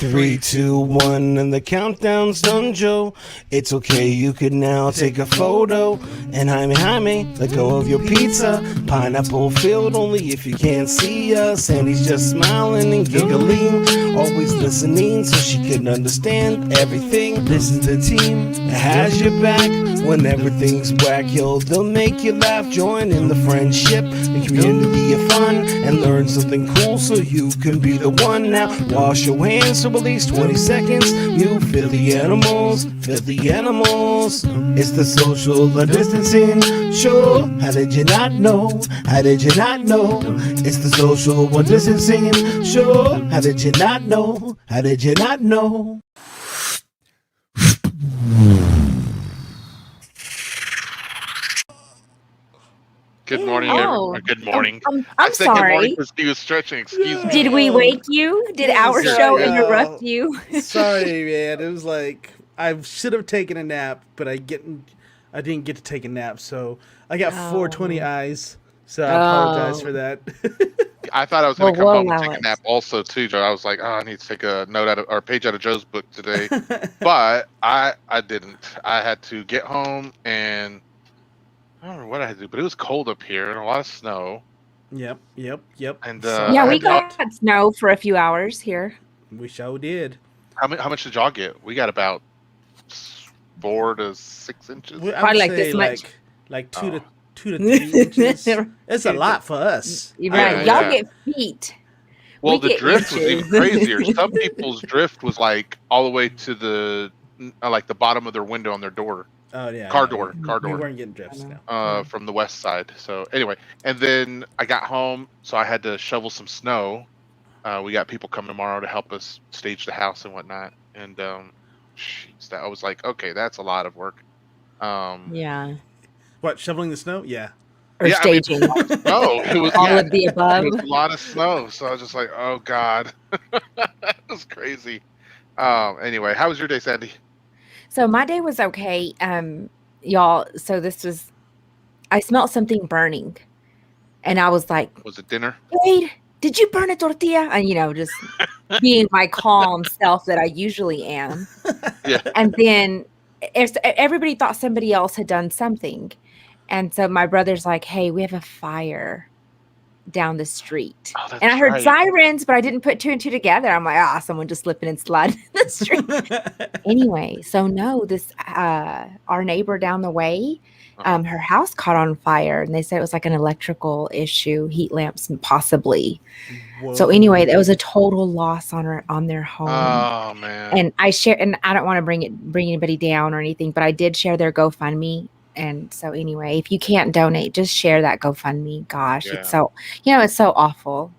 3, 2, 1, and the countdown's done, Joe. It's okay, you can now take a photo. And Jaime, let go of your pizza. Pineapple filled only if you can't see us. And he's just smiling and giggling, always listening so she can understand everything. This is the team that has your back when everything's whack. Yo, they'll make you laugh, join in the friendship, the community of fun, and learn something cool so you can be the one. Now wash your hands for at least 20 seconds. You filthy animals, filthy animals. It's the social distancing show. How did you not know? How did you not know? It's the social distancing show. How did you not know? How did you not know? Good morning, everyone. Good morning. I'm said good morning sorry. because he was stretching. Excuse me. Did we wake you? Did our show interrupt you? Sorry, man. It was like I should have taken a nap, but I didn't get to take a nap, so I got 420 eyes. So I apologize for that. I thought I was going to come home and take a nap also too, Joe. I was like, I need to take a note out of or a page out of Joe's book today, but I didn't. I had to get home and I don't remember what I had to do, but it was cold up here and a lot of snow. Yep. And yeah, we got snow for a few hours here. We sure did. How much did y'all get? We got about 4 to 6 inches. Probably like this much. Like 2 to 3 inches. It's a lot for us. Right. Y'all get feet. Well, the drift was even crazier. Some people's drift was like all the way to the like the bottom of their window on their door. Oh yeah, car door. We weren't getting drifts now. From the west side. So anyway, and then I got home, so I had to shovel some snow. We got people coming tomorrow to help us stage the house and whatnot. And I was like, okay, that's a lot of work. Yeah. What, shoveling the snow? Yeah. Or staging. No, it was all of the above. It was a lot of snow, so I was just like, oh god, it was crazy. Anyway, how was your day, Sandy? So my day was okay, y'all. So I smelled something burning, and I was like, was it dinner? Wait, did you burn a tortilla? And just being my calm self that I usually am. Yeah. And then everybody thought somebody else had done something, and so my brother's like, "Hey, we have a fire down the street." And I heard sirens, but I didn't put 2 and 2 together. I'm like, someone just slipping and sliding in the street. Anyway, so no, this our neighbor down the way, her house caught on fire, and they said it was like an electrical issue, heat lamps possibly. Whoa. So anyway, there was a total loss on their home. Oh man! And I don't want to bring anybody down or anything, but I did share their GoFundMe. And so anyway, if you can't donate, just share that GoFundMe. Gosh, it's so, it's so awful.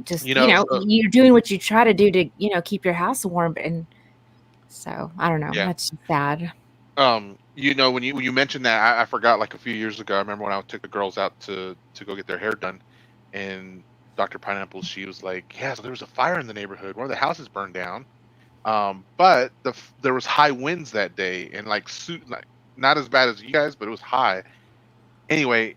Just, you're doing what you try to do to, keep your house warm. And so, I don't know. Yeah. That's sad. When you mentioned that, I forgot like a few years ago, I remember when I took the girls out to go get their hair done, and Dr. Pineapple, she was like, yeah, so there was a fire in the neighborhood. One of the houses burned down. But there was high winds that day, and not as bad as you guys, but it was high. Anyway,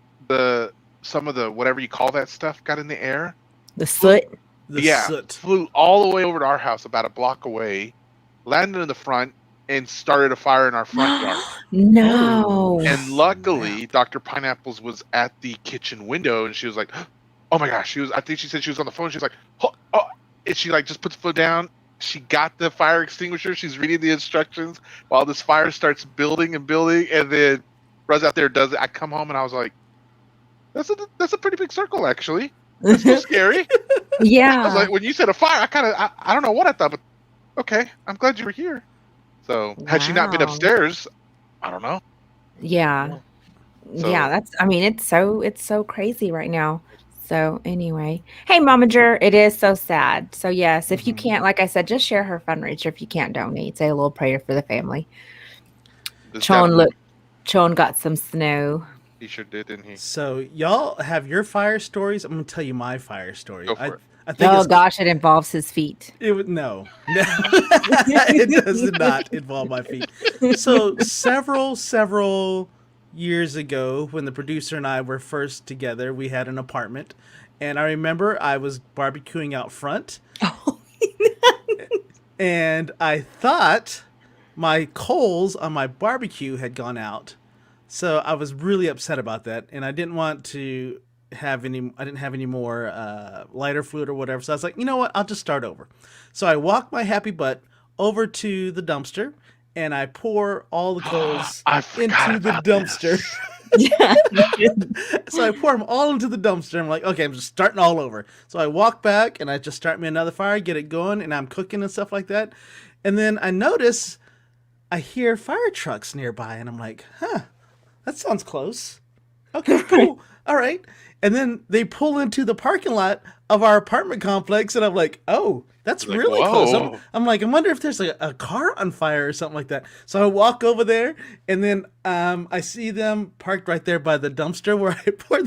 some of the whatever you call that stuff got in the air. The soot? Soot. Flew all the way over to our house about a block away, landed in the front, and started a fire in our front yard. No. And luckily, Dr. Pineapples was at the kitchen window, and she was like, oh my gosh. I think she said she was on the phone. She was like, oh. And she just put the foot down. She got the fire extinguisher. She's reading the instructions while this fire starts building and building, and then runs out there, does it. I come home and I was like, "That's a pretty big circle, actually. That's so scary." Yeah. I was like, when you said a fire, I don't know what I thought, but okay, I'm glad you were here. So had she not been upstairs, I don't know. Yeah. So, yeah. It's so crazy right now. So anyway, hey, Momager, it is so sad. So yes, if you can't, like I said, just share her fundraiser. If you can't donate, say a little prayer for the family. Chon got some snow. He sure did, didn't he? So y'all have your fire stories. I'm gonna tell you my fire story. Go for it. I think gosh, it involves his feet. No, it does not involve my feet. So several years ago, when the producer and I were first together, we had an apartment, and I remember I was barbecuing out front. And I thought my coals on my barbecue had gone out. So I was really upset about that. And I didn't want to have any more lighter fluid or whatever. So I was like, you know what? I'll just start over. So I walked my happy butt over to the dumpster and I pour all the coals into the dumpster. So I pour them all into the dumpster. I'm like, okay, I'm just starting all over. So I walk back and I just start me another fire, get it going, and I'm cooking and stuff like that. And then I hear fire trucks nearby, and I'm like, that sounds close. Okay, cool. All right. And then they pull into the parking lot of our apartment complex, and I'm like, oh, that's like, really whoa. close. I'm like, I wonder if there's a car on fire or something like that. So I walk over there, and then I see them parked right there by the dumpster where I poured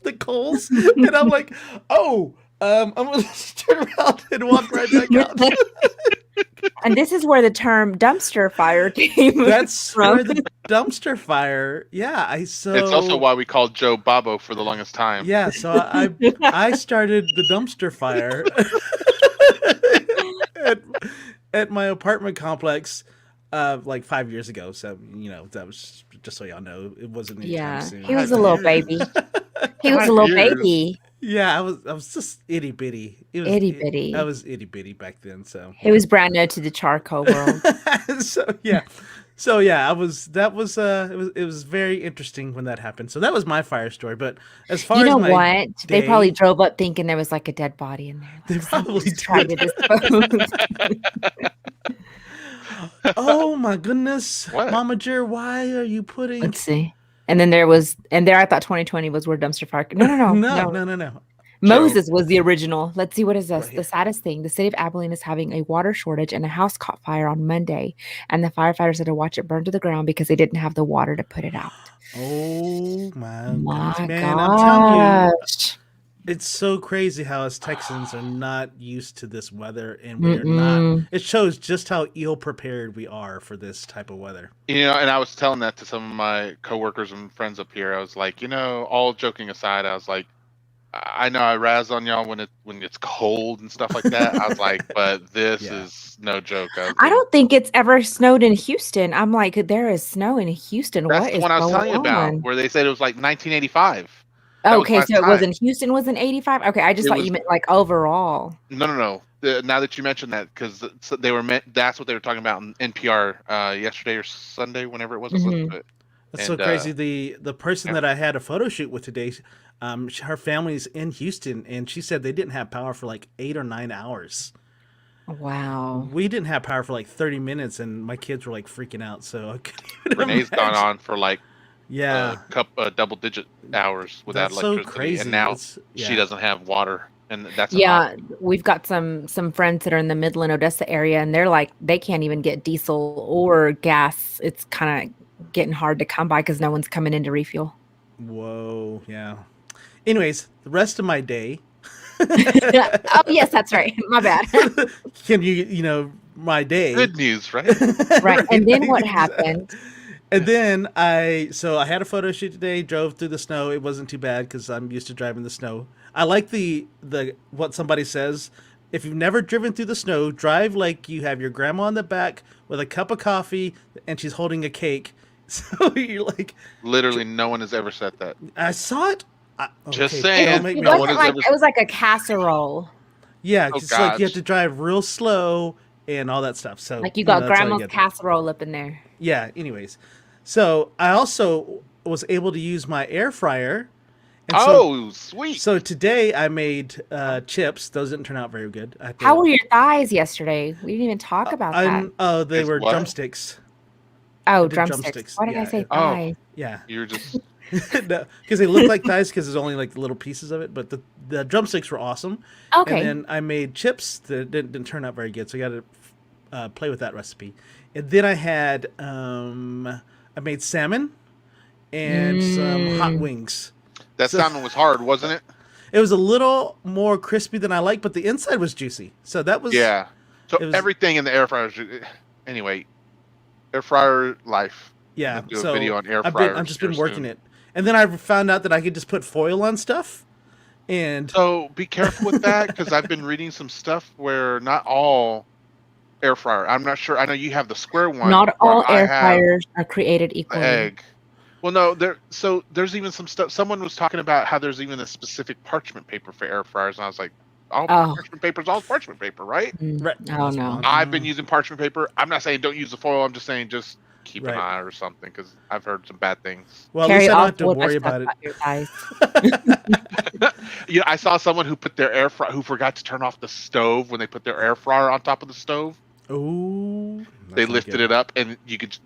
the coals, and I'm like, oh, I'm gonna turn around and walk right back out. And this is where the term dumpster fire came That's from. where the dumpster fire. Yeah, It's also why we called Joe Bobo for the longest time. Yeah, so I started the dumpster fire at my apartment complex like 5 years ago. So that was just so y'all know, it wasn't anytime soon. He was a little baby. He was a little baby. Yeah, I was just itty bitty. Itty bitty. I was itty bitty back then. So it was brand new to the charcoal world. So yeah, it was very interesting when that happened. So that was my fire story. But as far as my they probably drove up thinking there was like a dead body in there. They probably tried to dispose. Oh my goodness, what? Mama Jer, why are you putting? Let's see. And then there I thought 2020 was where dumpster fire. No. Moses was the original. Let's see, what is this? Right. The saddest thing. The city of Abilene is having a water shortage and a house caught fire on Monday. And the firefighters had to watch it burn to the ground because they didn't have the water to put it out. Oh my gosh. Man, I'm telling you, it's so crazy how us Texans are not used to this weather, and we're not. It shows just how ill prepared we are for this type of weather. And I was telling that to some of my coworkers and friends up here. I was like, all joking aside, I was like, I know I razz on y'all when it's cold and stuff like that. I was like, but this is no joke. I don't think it's ever snowed in Houston. I'm like, there is snow in Houston. That's what the is one I was going telling you about, where they said it was like 1985. Okay, so it was in Houston, was in 85? Okay, I just thought you meant like overall. No. Now that you mentioned that, because that's what they were talking about in NPR yesterday or Sunday, whenever it was. That's so crazy. The person that I had a photo shoot with today, her family's in Houston, and she said they didn't have power for like 8 or 9 hours. Wow. We didn't have power for like 30 minutes, and my kids were like freaking out. So I couldn't even Renee's gone on for like double-digit hours without electricity, so crazy. And now she doesn't have water, and that's we've got some friends that are in the Midland, Odessa area, and they're like they can't even get diesel or gas. It's kind of getting hard to come by because no one's coming in to refuel. Whoa, yeah. Anyways, the rest of my day. Oh yes, that's right. My bad. Can my day? Good news, right? Right. And then what happened? And then I had a photo shoot today, drove through the snow. It wasn't too bad because I'm used to driving the snow. I like the what somebody says. If you've never driven through the snow, drive like you have your grandma in the back with a cup of coffee and she's holding a cake. So you're like, literally no one has ever said that. I saw it. Just saying. It was like a casserole. Yeah, it's like you have to drive real slow and all that stuff. So like you got grandma's casserole up in there. Yeah. Anyways. So I also was able to use my air fryer. And sweet. So today I made chips. Those didn't turn out very good. How were your thighs yesterday? We didn't even talk about that. Oh, they were drumsticks. Oh, drumsticks. Why did I say thighs? Yeah. You're just... No, because they look like thighs because there's only like little pieces of it. But the drumsticks were awesome. Okay. And then I made chips that didn't turn out very good. So I got to play with that recipe. And then I had... I made salmon and some hot wings. That salmon was hard, wasn't it? It was a little more crispy than I like, but the inside was juicy. So that was... Yeah. So everything in the air fryer... Anyway, air fryer life. Yeah. Do a video on air fryer. I've just been working it. And then I found out that I could just put foil on stuff. And so be careful with that, because I've been reading some stuff where not all air fryer. I'm not sure. I know you have the square one. Not where all I air have fryers are created the equally. egg. Well, no, there's even some stuff. Someone was talking about how there's even a specific parchment paper for air fryers, and I was like, Oh. parchment paper is all parchment paper, right? Right. Oh no. I've been using parchment paper. I'm not saying don't use the foil. I'm just saying just keep an eye or something, because I've heard some bad things. Well, at Carrie, least I don't I'll have to hold my worry stuff about it. out your thighs. I saw someone who put their who forgot to turn off the stove when they put their air fryer on top of the stove. Oh, They lifted it up, and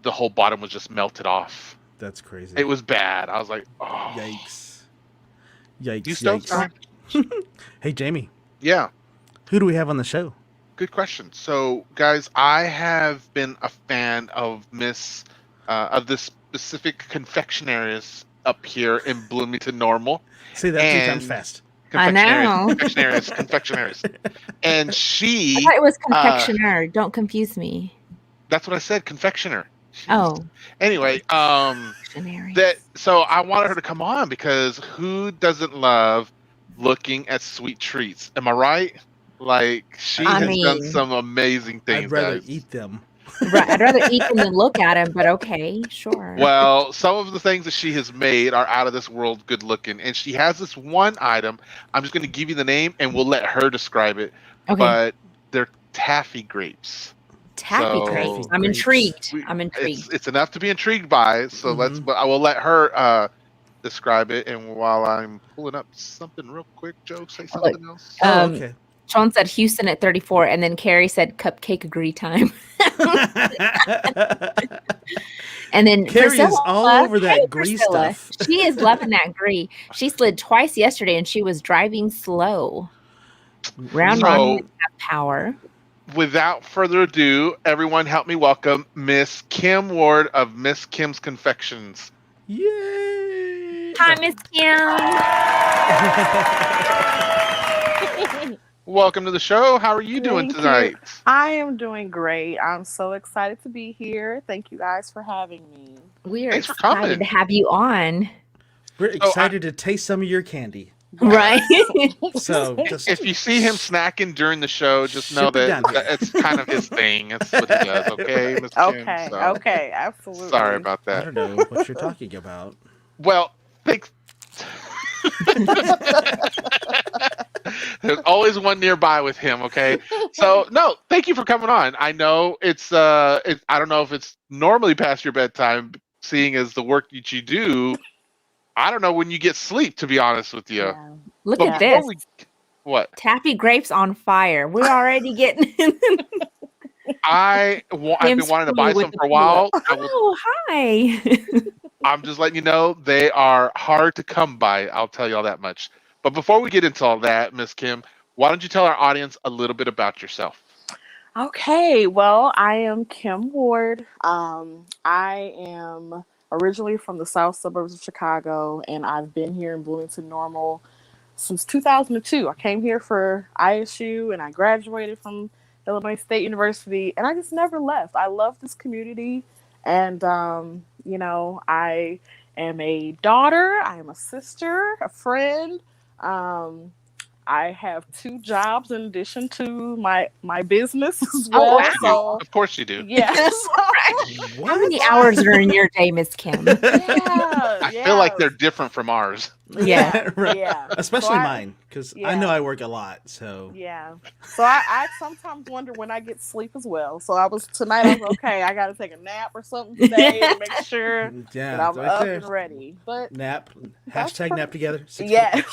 the whole bottom was just melted off. That's crazy. It was bad. I was like, oh, yikes. Yikes. You stove? Hey, Jamie. Yeah. Who do we have on the show? Good question. So, guys, I have been a fan of this specific confectionaries up here in Bloomington Normal. Say that 3 times fast. I know. Confectionaries. And she... I thought it was confectioner. Don't confuse me. That's what I said, confectioner. Oh. Anyway, so I wanted her to come on because who doesn't love looking at sweet treats? Am I right? Like, she has done some amazing things. I'd rather eat them. Right, I'd rather eat them than look at them, but okay, sure. Well, some of the things that she has made are out of this world good looking, and she has this one item. I'm just going to give you the name, and we'll let her describe it. Okay. But they're taffy grapes. Taffy grapes. I'm intrigued. It's enough to be intrigued by. So but I will let her describe it. And while I'm pulling up something real quick, Joe, say something else. Okay. Sean said Houston at 34, and then Carrie said cupcake agree time. And then Carrie is all over that gree stuff. She is loving that gree. She slid twice yesterday, and she was driving slow. Round one power. Without further ado, everyone help me welcome Miss Kim Ward of Miss Kim's Confections. Yay! Hi, Miss Kim. Welcome to the show. How are you doing tonight? I am doing great. I'm so excited to be here. Thank you guys for having me. We are excited to have you on. We're excited to taste some of your candy. Right. So if you see him snacking during the show, just know that it's kind of his thing. It's what he does, okay? Ms. Okay, Kim, okay, absolutely. Sorry about that. I don't know what you're talking about. Well, thanks. There's always one nearby with him, okay? So, no, thank you for coming on. I know it's I don't know if it's normally past your bedtime, seeing as the work that you do. I don't know when you get sleep, to be honest with you. Yeah. Look at this. What? Taffy grapes on fire. We're already getting... I've been wanting to buy some for a while. Hi. I'm just letting you know they are hard to come by. I'll tell you all that much. But before we get into all that, Miss Kim, why don't you tell our audience a little bit about yourself? Okay, well, I am Kim Ward. I am originally from the south suburbs of Chicago, and I've been here in Bloomington Normal since 2002. I came here for ISU, and I graduated from Illinois State University, and I just never left. I love this community, and, I am a daughter, I am a sister, a friend. I have 2 jobs in addition to my business as well. Oh, wow. Of course you do. Yes. How many hours are in your day, Miss Kim? I feel like they're different from ours. Yeah. Right. Yeah. Especially mine, because I know I work a lot. So yeah. So I sometimes wonder when I get sleep as well. So tonight I was okay. I got to take a nap or something today to make sure that I'm up and ready. But nap. Hashtag nap together. Yes.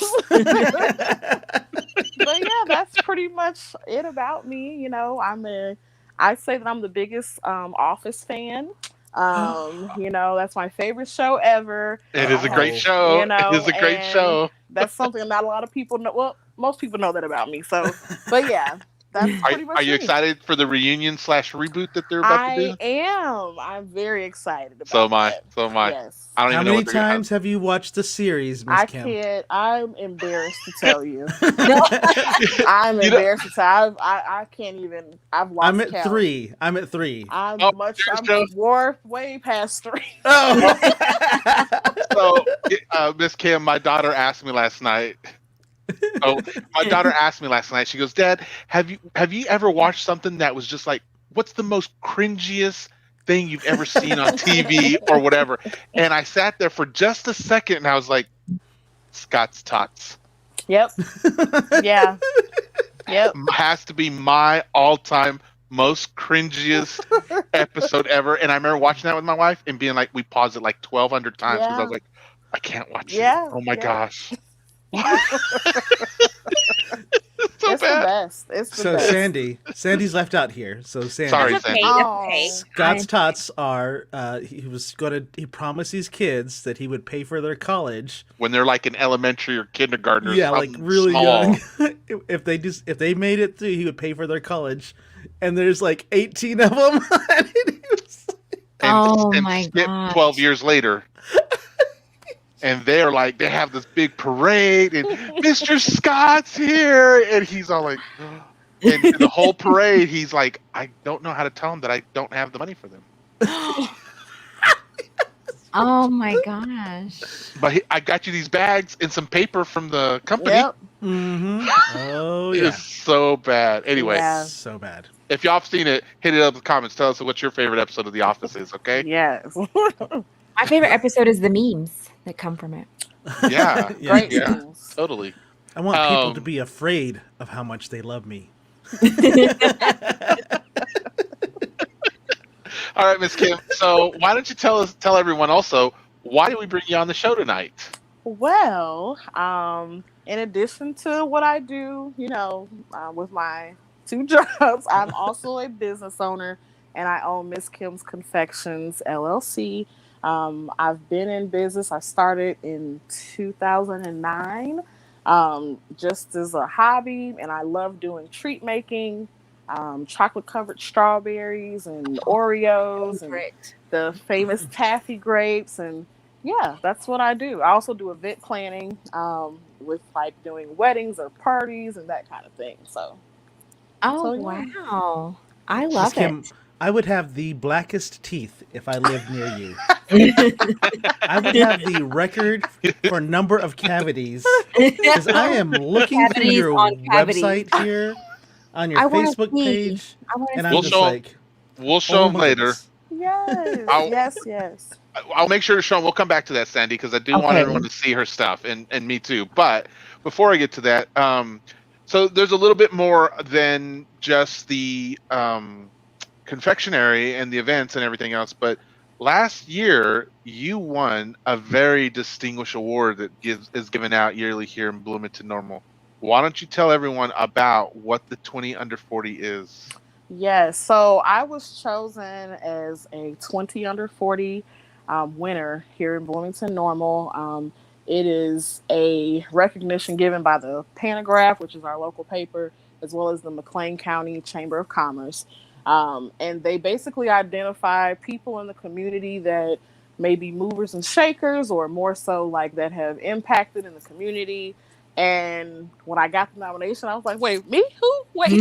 But yeah, that's pretty much it about me. I say that I'm the biggest Office fan. That's my favorite show ever. It is a great show. It is a great show. That's something not a lot of people know. Well, most people know that about me. So, but yeah, that's pretty much. Are you excited for the reunion / reboot that they're about to do? I am. I'm very excited about it. So am I. Yes. I don't How even know many times have you watched the series, Miss Kim? Can't. I'm embarrassed to tell you. I'm embarrassed to tell. I can't even. I've lost I'm at count. 3. I'm at 3. I'm way past 3. Oh. So, Miss Kim, my daughter asked me last night. She goes, "Dad, have you ever watched something that was just like what's the most cringiest thing you've ever seen on TV or whatever? And I sat there for just a second, and I was like, Scott's Tots. Yep. Yeah. Yep. Has to be my all-time most cringiest episode ever. And I remember watching that with my wife and being like, we paused it like 1,200 times because I was like, I can't watch it. Oh my gosh. It's the best. It's the best. Sandy's left out here. So Sandy, sorry, Sandy. Okay. Scott's Tots are. He promised these kids that he would pay for their college when they're like in elementary or kindergarten. Or like really small. young. if they made it through, he would pay for their college. And there's like 18 of them. and my god! 12 years later. And they're like, they have this big parade, and Mr. Scott's here, and he's all like, and the whole parade, he's like, I don't know how to tell them that I don't have the money for them. Oh my gosh! But I got you these bags and some paper from the company. Yep. Mm-hmm. Oh yeah, it's so bad. Anyway, so bad. If y'all have seen it, hit it up in the comments. Tell us what your favorite episode of The Office is. Okay? Yes. My favorite episode is the memes that come from it. Yeah, great. Yeah, totally. I want people to be afraid of how much they love me. All right, Miss Kim. So why don't you tell everyone also, why did we bring you on the show tonight? Well, in addition to what I do, with my 2 jobs, I'm also a business owner, and I own Miss Kim's Confections, LLC. I've been in business. I started in 2009, just as a hobby, and I love doing treat making, chocolate covered strawberries and Oreos and the famous taffy grapes, and yeah, that's what I do. I also do event planning, with like doing weddings or parties and that kind of thing. So, wow, I love it. I would have the blackest teeth if I lived near you. I would have the record for number of cavities, because I am looking through your website here on your Facebook page, and I'm just like, we'll show them later. Yes, yes. I'll make sure to show them. We'll come back to that, Sandy, because I do want everyone to see her stuff, and me too. But before I get to that, so there's a little bit more than just the confectionery and the events and everything else. But last year, you won a very distinguished award that is given out yearly here in Bloomington Normal. Why don't you tell everyone about what the 20 Under 40 is? Yes, so I was chosen as a 20 Under 40 winner here in Bloomington Normal. It is a recognition given by the Panagraph, which is our local paper, as well as the McLean County Chamber of Commerce. And they basically identify people in the community that may be movers and shakers, or more so like that have impacted in the community. And when I got the nomination, I was like, wait, me? Who? Wait.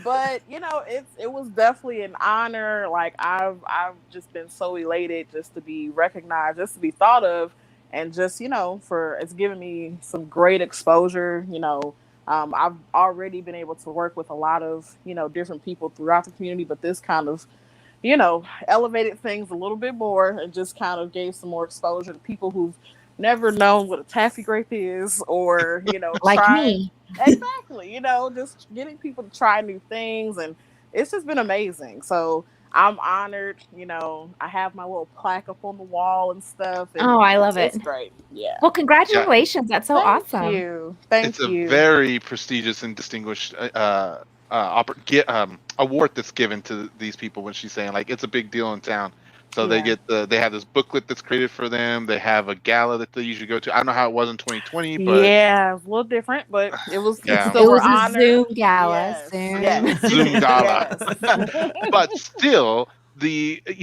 But it was definitely an honor. Like I've just been so elated just to be recognized, just to be thought of, and just, it's given me some great exposure. I've already been able to work with a lot of, different people throughout the community, but this kind of, elevated things a little bit more and just kind of gave some more exposure to people who've never known what a taffy grape is, or, like me. Exactly. Just getting people to try new things, and it's just been amazing. So I'm honored. I have my little plaque up on the wall and stuff. And I love it. It's great. Yeah. Well, congratulations. Yeah. That's so awesome. Thank you. Thank you. It's a very prestigious and distinguished award that's given to these people when she's saying, like, it's a big deal in town. So they have this booklet that's created for them. They have a gala that they usually go to. I don't know how it was in 2020, but yeah, it was a little different, but it was. Yeah. It was a Zoom gala. Yes. Zoom gala. But still,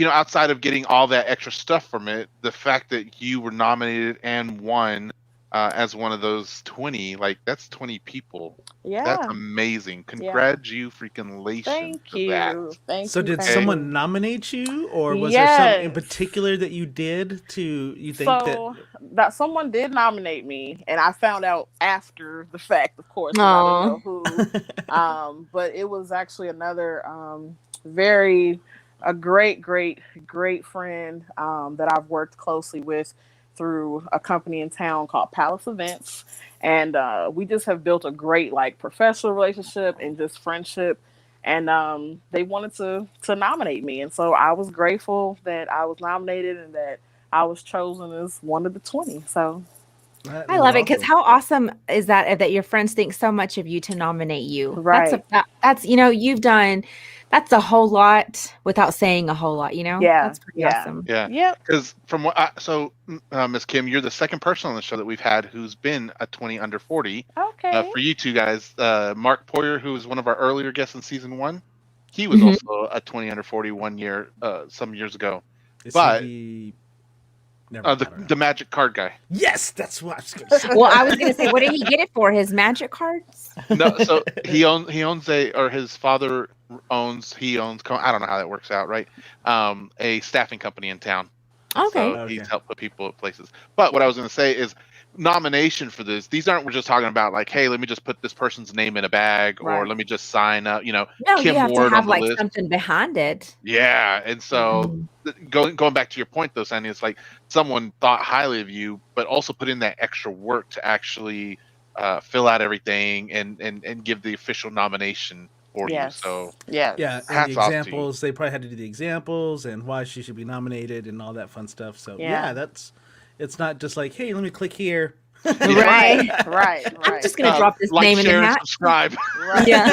outside of getting all that extra stuff from it, the fact that you were nominated and won as one of those 20. Like, that's 20 people. Yeah. That's amazing. Congratulations Thank for that. you. Thank So you. did thank someone you. nominate you, or was there something in Yes. particular that you did to you think So that someone did nominate me, and I found out after the fact, of course, because I didn't Aw. know who. But it was actually another very a great friend that I've worked closely with through a company in town called Palace Events, and we just have built a great like professional relationship and just friendship. And they wanted to nominate me, and so I was grateful that I was nominated and that I was chosen as one of the 20. So that I is love it because awesome. how awesome is that your friends think so much of you to nominate you? Right. That's you've done that's a whole lot without saying a whole lot. Yeah. That's pretty Yeah. awesome. Yeah, Yep. because from what Miss Kim, you're the second person on the show that we've had who's been a 20 under 40. Okay. For you two guys, Mark Poyer, who was one of our earlier guests in season 1, he was Mhm. also a 20 under 40 1 year, some years ago. Is But he never I don't know. the magic card guy. Yes, that's what I was gonna say. Well, I was going to say, what did he get it for? His magic cards? No, so he owns his father owns, I don't know how that works out, right? A staffing company in town. Okay. So he's helped put people at places. But what I was going to say is nomination for this. These aren't, we're just talking about like, hey, let me just put this person's name in a bag, or Right. let me just sign up, No, Kim you have Ward to have on the like list. something behind it. Yeah. And so going back to your point though, Sandy, it's like someone thought highly of you, but also put in that extra work to actually fill out everything and give the official nomination for you. So yes. Yeah, and hats the off to you. examples, they probably had to do the examples and why she should be nominated and all that fun stuff. So Yeah. it's not just like, hey, let me click here. Right. Right. I'm just going to drop this like, name in the share, and hat. subscribe. Right. Yeah.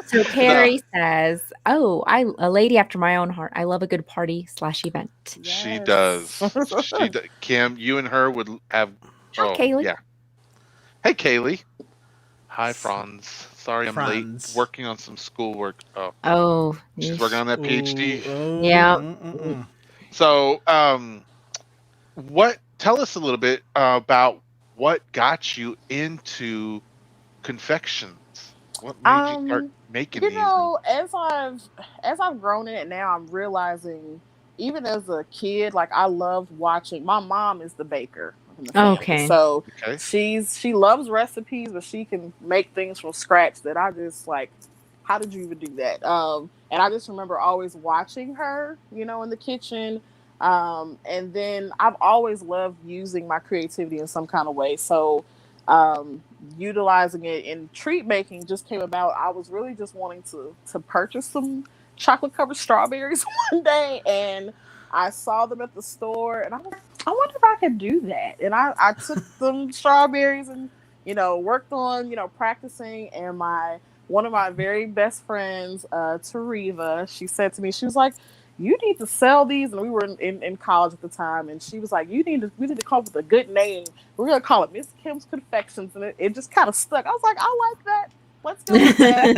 So Carrie says, "Oh, a lady after my own heart. I love a good party/event." She Yes. does. Kim, you and her would have. Hi, Kaylee. Yeah. Hey, Kaylee. Hi, Franz. Sorry, I'm Franz. late. Working on some schoolwork. Oh, Oh, she's working on that PhD. Yeah. So, tell us a little bit about what got you into Konfections. What made you start making these? As I've grown in it now, I'm realizing, even as a kid, like I loved watching. My mom is the baker in the family. Okay. So she loves recipes, but she can make things from scratch that I just like. How did you even do that? And I just remember always watching her, in the kitchen. And then I've always loved using my creativity in some kind of way. So utilizing it in treat making just came about. I was really just wanting to purchase some chocolate covered strawberries one day, and I saw them at the store, and I was like, I wonder if I could do that. And I took them strawberries and worked on practicing. And one of my very best friends, Tariva, she said to me, she was like, you need to sell these. And we were in college at the time. And she was like, we need to come up with a good name. We're going to call it Miss Kim's Confections. And it just kind of stuck. I was like, I like that. Let's go with that.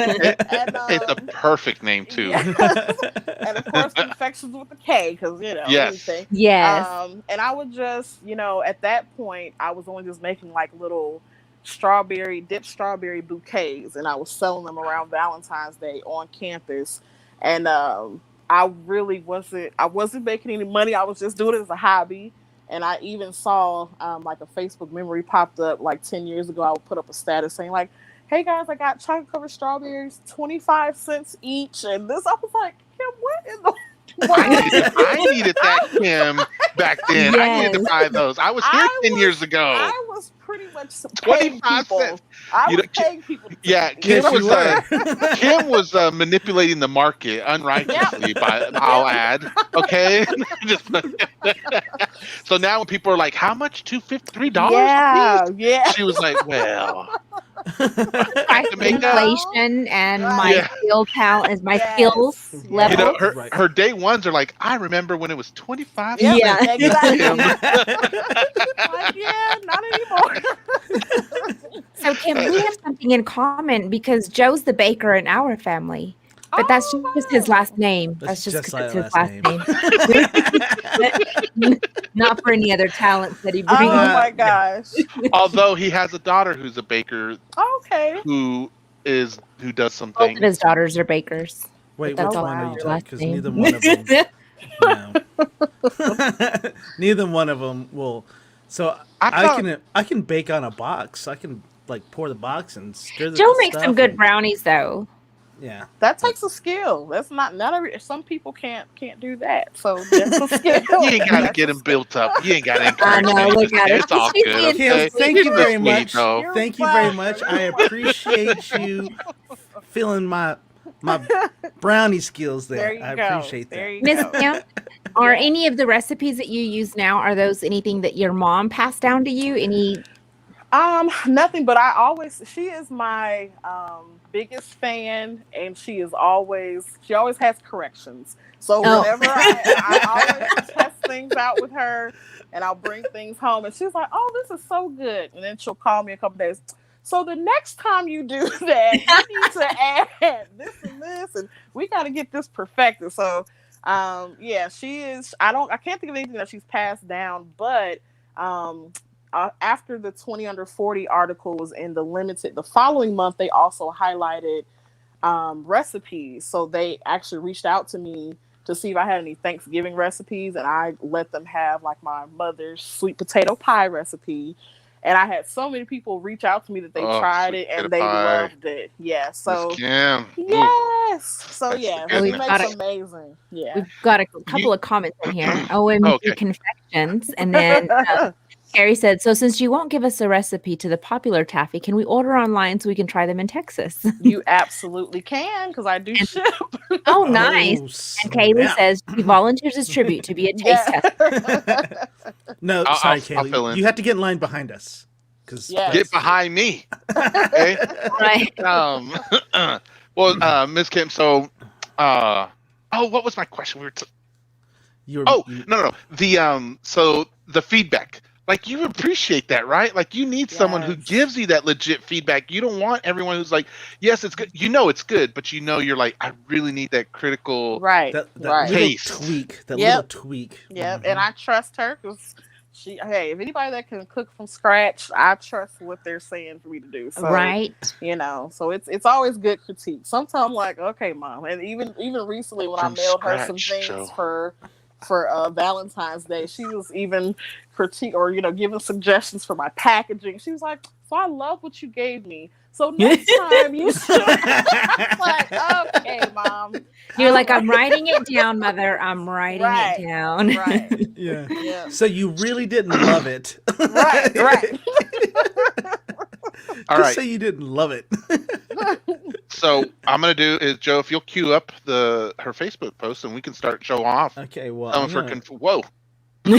And, it's a perfect name too. Yes. And of course, Confections with a K, because yes. anything. Yes. And I would just, at that point, I was only just making like little dipped strawberry bouquets, and I was selling them around Valentine's Day on campus. And I wasn't making any money. I was just doing it as a hobby. And I even saw like a Facebook memory popped up like 10 years ago. I would put up a status saying like, hey guys, I got chocolate covered strawberries, 25 cents each. And this, I was like, Kim, what in the I needed that, Kim, back then. Yes. I needed to buy those. I was here 10 years ago. I was pretty much paying 25 people. cents. I was paying people. Kim was manipulating the market unrighteously. I'll add. Okay. So now when people are like, "How much? $2.53? Yeah. She was like, "Well." Inflation and my skill talent, my skills level. Her day ones are like, I remember when it was 25 cents. Yeah, exactly. Like, yeah, not anymore. So Kim, we have something in common because Joe's the baker in our family. But that's just his last name. That's That's just just 'cause it's like his last last name. Not for any other talents that he brings. Oh my gosh. Although he has a daughter who's a baker Okay. who does some Both things. of his daughters are bakers. Wait, That's which all one are wow. you their talking? last Because name. neither one of them. No. Neither one of them will. So I can bake on a box. I can like pour the box and stir the Joe makes stuff some good and- brownies though. Yeah. That takes a skill. That's not every. Some people can't do that. So that's a skill. You ain't got to That's get a him built up. You ain't got to I encourage know. him. Look at her. It's all She's good. being Kim, Okay? thank you He's very sweet, much. though. You're Thank you very fine. much. I appreciate you feeling my brownie skills there. There you I go. appreciate There that. you Miss go. Kim, are Yeah. any of the recipes that you use now, are those anything that your mom passed down to you? Any Nothing, but she is my biggest fan, and she always has corrections. So whenever I always test things out with her, and I'll bring things home, and she's like, "Oh, this is so good," and then she'll call me a couple days. So the next time you do that, you need to add this and this, and we got to get this perfected. So, yeah, she is. I can't think of anything that she's passed down, but after the 20 under 40 article was in the limited, the following month they also highlighted recipes. So they actually reached out to me to see if I had any Thanksgiving recipes, and I let them have like my mother's sweet potato pie recipe. And I had so many people reach out to me that they tried it and they loved it. Yeah. So Miss Kim. yes. So That's yeah, the she goodness. makes amazing. Yeah. we've got a couple of comments in here. OMG Okay. Confections. And then Carrie said, so since you won't give us a recipe to the popular taffy, can we order online so we can try them in Texas? You absolutely can, because I do ship. Oh, nice. Oh, And Kaylee snap. says she volunteers as tribute to be a taste tester. No, I'll sorry, fill in. Kaylee. You have to get in line behind us. Yes. Get behind me. Okay. Right. Well, Miss Kim. So, what was my question? No. So the feedback. Like, you appreciate that, right? Like, you need someone who gives you that legit feedback. You don't want everyone who's like, yes, it's good. You know it's good, but you're like, I really need that critical Right. Little taste. tweak. That Yep. little tweak. Yep. Mhm. And I trust her because if anybody that can cook from scratch, I trust what they're saying for me to do. So, Right. So it's always good critique. Sometimes I'm like, okay, Mom. And even recently when I mailed her some things for Valentine's Day, she was even critique or giving suggestions for my packaging. She was like, so I love what you gave me, so next time you should. I was like, okay, Mom. You're like, I'm writing it down, Mother. I'm writing it down. Right. Yeah. So you really didn't love it. Right. All Just right. say you didn't love it. So I'm gonna do is, Joe, if you'll queue up her Facebook post and we can start show off. Okay, well, Whoa. all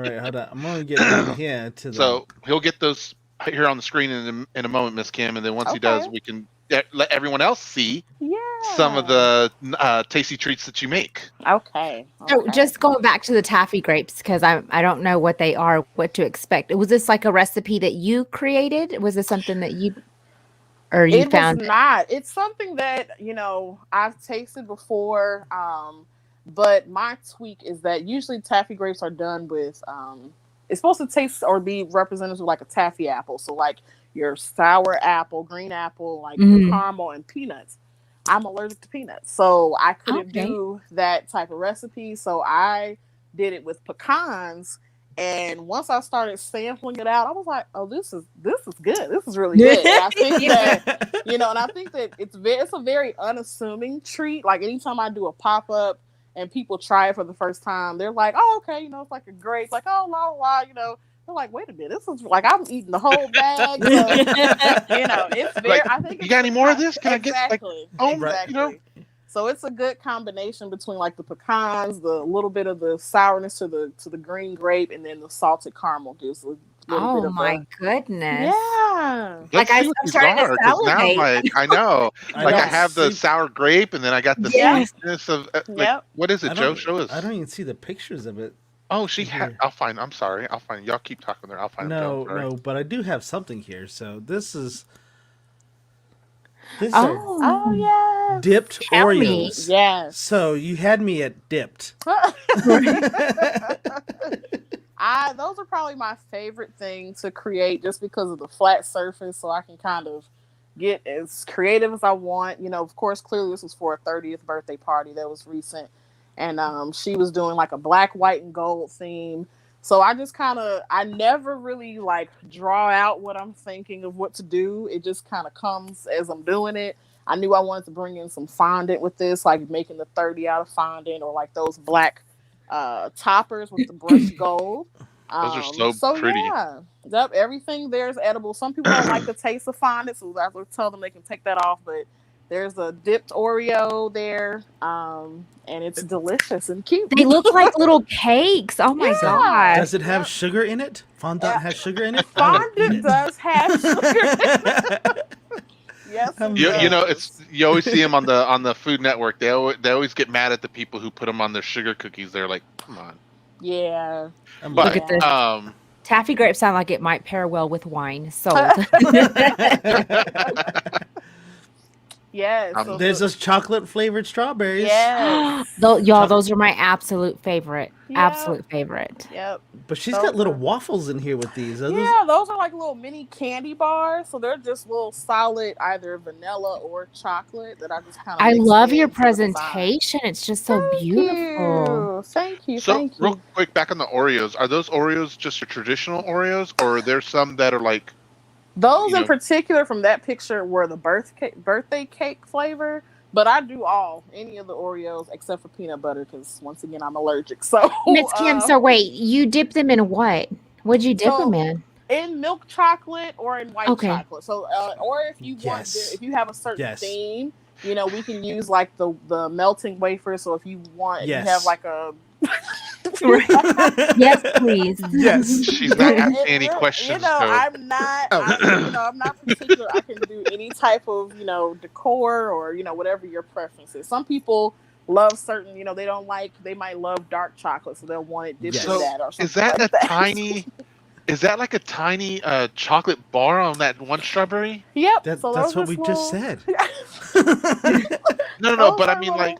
right, hold on. I'm gonna get down here to the. So he'll get those here on the screen in a moment, Miss Kim, and then once he does, we can let everyone else see some of the tasty treats that you make. Okay. So just going back to the taffy grapes, because I don't know what they are, what to expect. Was this like a recipe that you created? Was this something that you found? It was not. It's something that I've tasted before. But my tweak is that usually taffy grapes are done with it's supposed to taste or be represented with like a taffy apple. So like your sour apple, green apple, like your caramel and peanuts. I'm allergic to peanuts, so I couldn't do that type of recipe. So I did it with pecans. And once I started sampling it out, I was like, "Oh, this is good. This is really good." And I think that and I think that it's a very unassuming treat. Like anytime I do a pop up and people try it for the first time, they're like, "Oh, okay, it's like a grape." Like, "Oh, la la," They're like, "Wait a minute, this is like I'm eating the whole bag." So, it's very. I think you got any more of this? Can I get exactly? So it's a good combination between like the pecans, the little bit of the sourness to the green grape, and then the salted caramel gives a little bit of goodness. Yeah. Like I'm starting to salivate. I know. I have the sour grape, and then I got the sweetness of what is it, Joe? Show us. I don't even see the pictures of it. Oh, I'll find. I'm sorry. I'll find. Y'all keep talking there. I'll find. No, but I do have something here. So this is. These are Oh yeah. dipped Tell me. Oreos. Yes. So you had me at dipped. Those are probably my favorite thing to create just because of the flat surface, so I can kind of get as creative as I want. Of course, clearly this was for a 30th birthday party that was recent, and she was doing like a black, white, and gold theme. So I never really like draw out what I'm thinking of what to do. It just kind of comes as I'm doing it. I knew I wanted to bring in some fondant with this, like making the 30 out of fondant, or like those black toppers with the brushed gold. Those are so pretty. Yeah, yep, everything there is edible. Some people don't like the taste of fondant, so I will tell them they can take that off. But there's a dipped Oreo there, and it's delicious and cute. They look like little cakes. Oh my god! Does it have sugar in it? Fondant has sugar in it. Fondant does have sugar in it. Yes, you always see them on the Food Network. They always get mad at the people who put them on their sugar cookies. They're like, come on. Yeah. But look at this. Taffy grapes sound like it might pair well with wine. Sold. Yes. There's those chocolate flavored strawberries. Yes. Those are my absolute favorite. Yep. Absolute favorite. Yep. But she's got little waffles in here with these. Those are like little mini candy bars. So they're just little solid, either vanilla or chocolate that I just kind of. I love your presentation. It's just so beautiful. Thank you. So real quick, back on the Oreos. Are those Oreos just your traditional Oreos, or are there some that are like? Those in particular from that picture were the birthday cake flavor, but I do any of the Oreos except for peanut butter because once again I'm allergic. So Miss Kim, so wait, you dip them in what? What'd you dip them in? In milk chocolate or in white chocolate. So or if you want, if you have a certain theme, we can use like the melting wafer. So if you want, you have like a. Yes, please. Yes. She's not asking any questions. I'm not particular. I can do any type of, decor or, whatever your preference is. Some people love certain, they might love dark chocolate, so they'll want it dipped in that or something. Is that like a tiny chocolate bar on that one strawberry? Yep. That's what we just said. No, but I mean like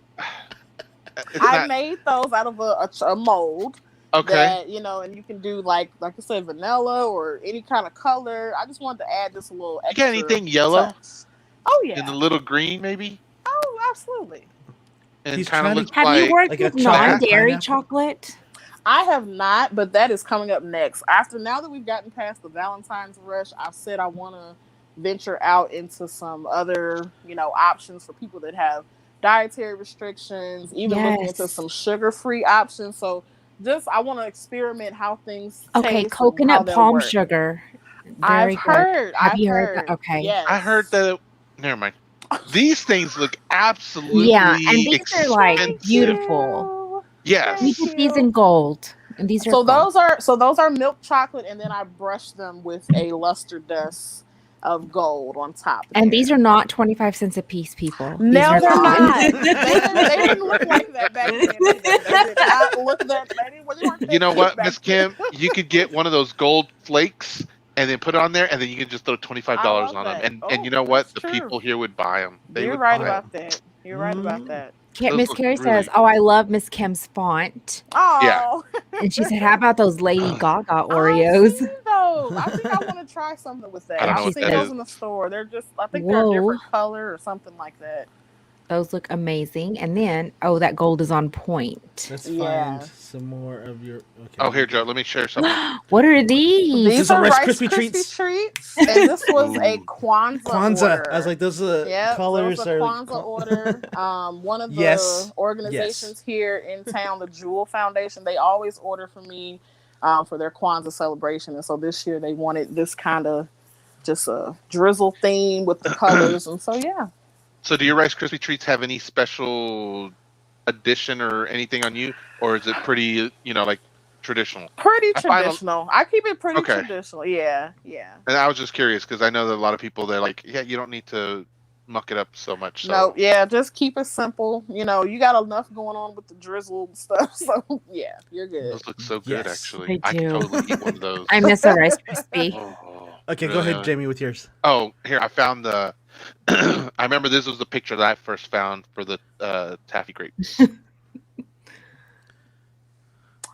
I made those out of a mold. Okay. That, and you can do like I said, vanilla or any kind of color. I just wanted to add this a little extra. You got anything yellow? Touch. Oh yeah. And a little green, maybe. Oh, absolutely. And kind of looks Have you worked with non-dairy chocolate? I have not, but that is coming up next. Now that we've gotten past the Valentine's rush, I've said I want to venture out into some other, options for people that have dietary restrictions, even looking into some sugar-free options. So I want to experiment how things taste. Coconut palm sugar. I've heard. Have you heard that? Okay. Yes. I heard that. Never mind. These things look absolutely and these expensive. are like beautiful. Yes. We put these in gold. And these are those are milk chocolate, and then I brush them with a luster dust of gold on top. And these are not 25 cents a piece, people. No, they're not. They didn't look like that back then. They did not look that. You know what, Miss Kim? You could get one of those gold flakes and then put it on there, and then you can just throw $25 on them. And you know what? The people here would buy them. You're right about that. You're right about that. Miss Carrie says, "Oh, I love Miss Kim's font." Oh, yeah. And she said, "How about those Lady Gaga Oreos?" I think I want to try something with that. I've seen those in the store. They're just, I think they're a different color or something like that. Those look amazing. And then, that gold is on point. Let's find some more of your. Okay. Oh, here, Joe. Let me share something. What are these? These are Rice Krispie treats. And this was a Kwanzaa order. I was like, those are colors. Those are Kwanzaa order. One of the organizations here in town, the Jewel Foundation, they always order for me for their Kwanzaa celebration. And so this year they wanted this kind of just a drizzle theme with the colors. And so, yeah. So do your Rice Krispie treats have any special addition or anything on you? Or is it pretty, like traditional? Pretty traditional. I keep it pretty traditional. Yeah. And I was just curious because I know that a lot of people, they're like, yeah, you don't need to muck it up so much. So. No, yeah, just keep it simple. You know, you got enough going on with the drizzle stuff, so yeah, you're good. Those look so good, Yes. actually. I I could do. totally eat one of those. I miss a Rice Krispie. Oh, Okay, go really? ahead, Jamie, with yours. Oh, here I found the. I remember this was the picture that I first found for the taffy grapes.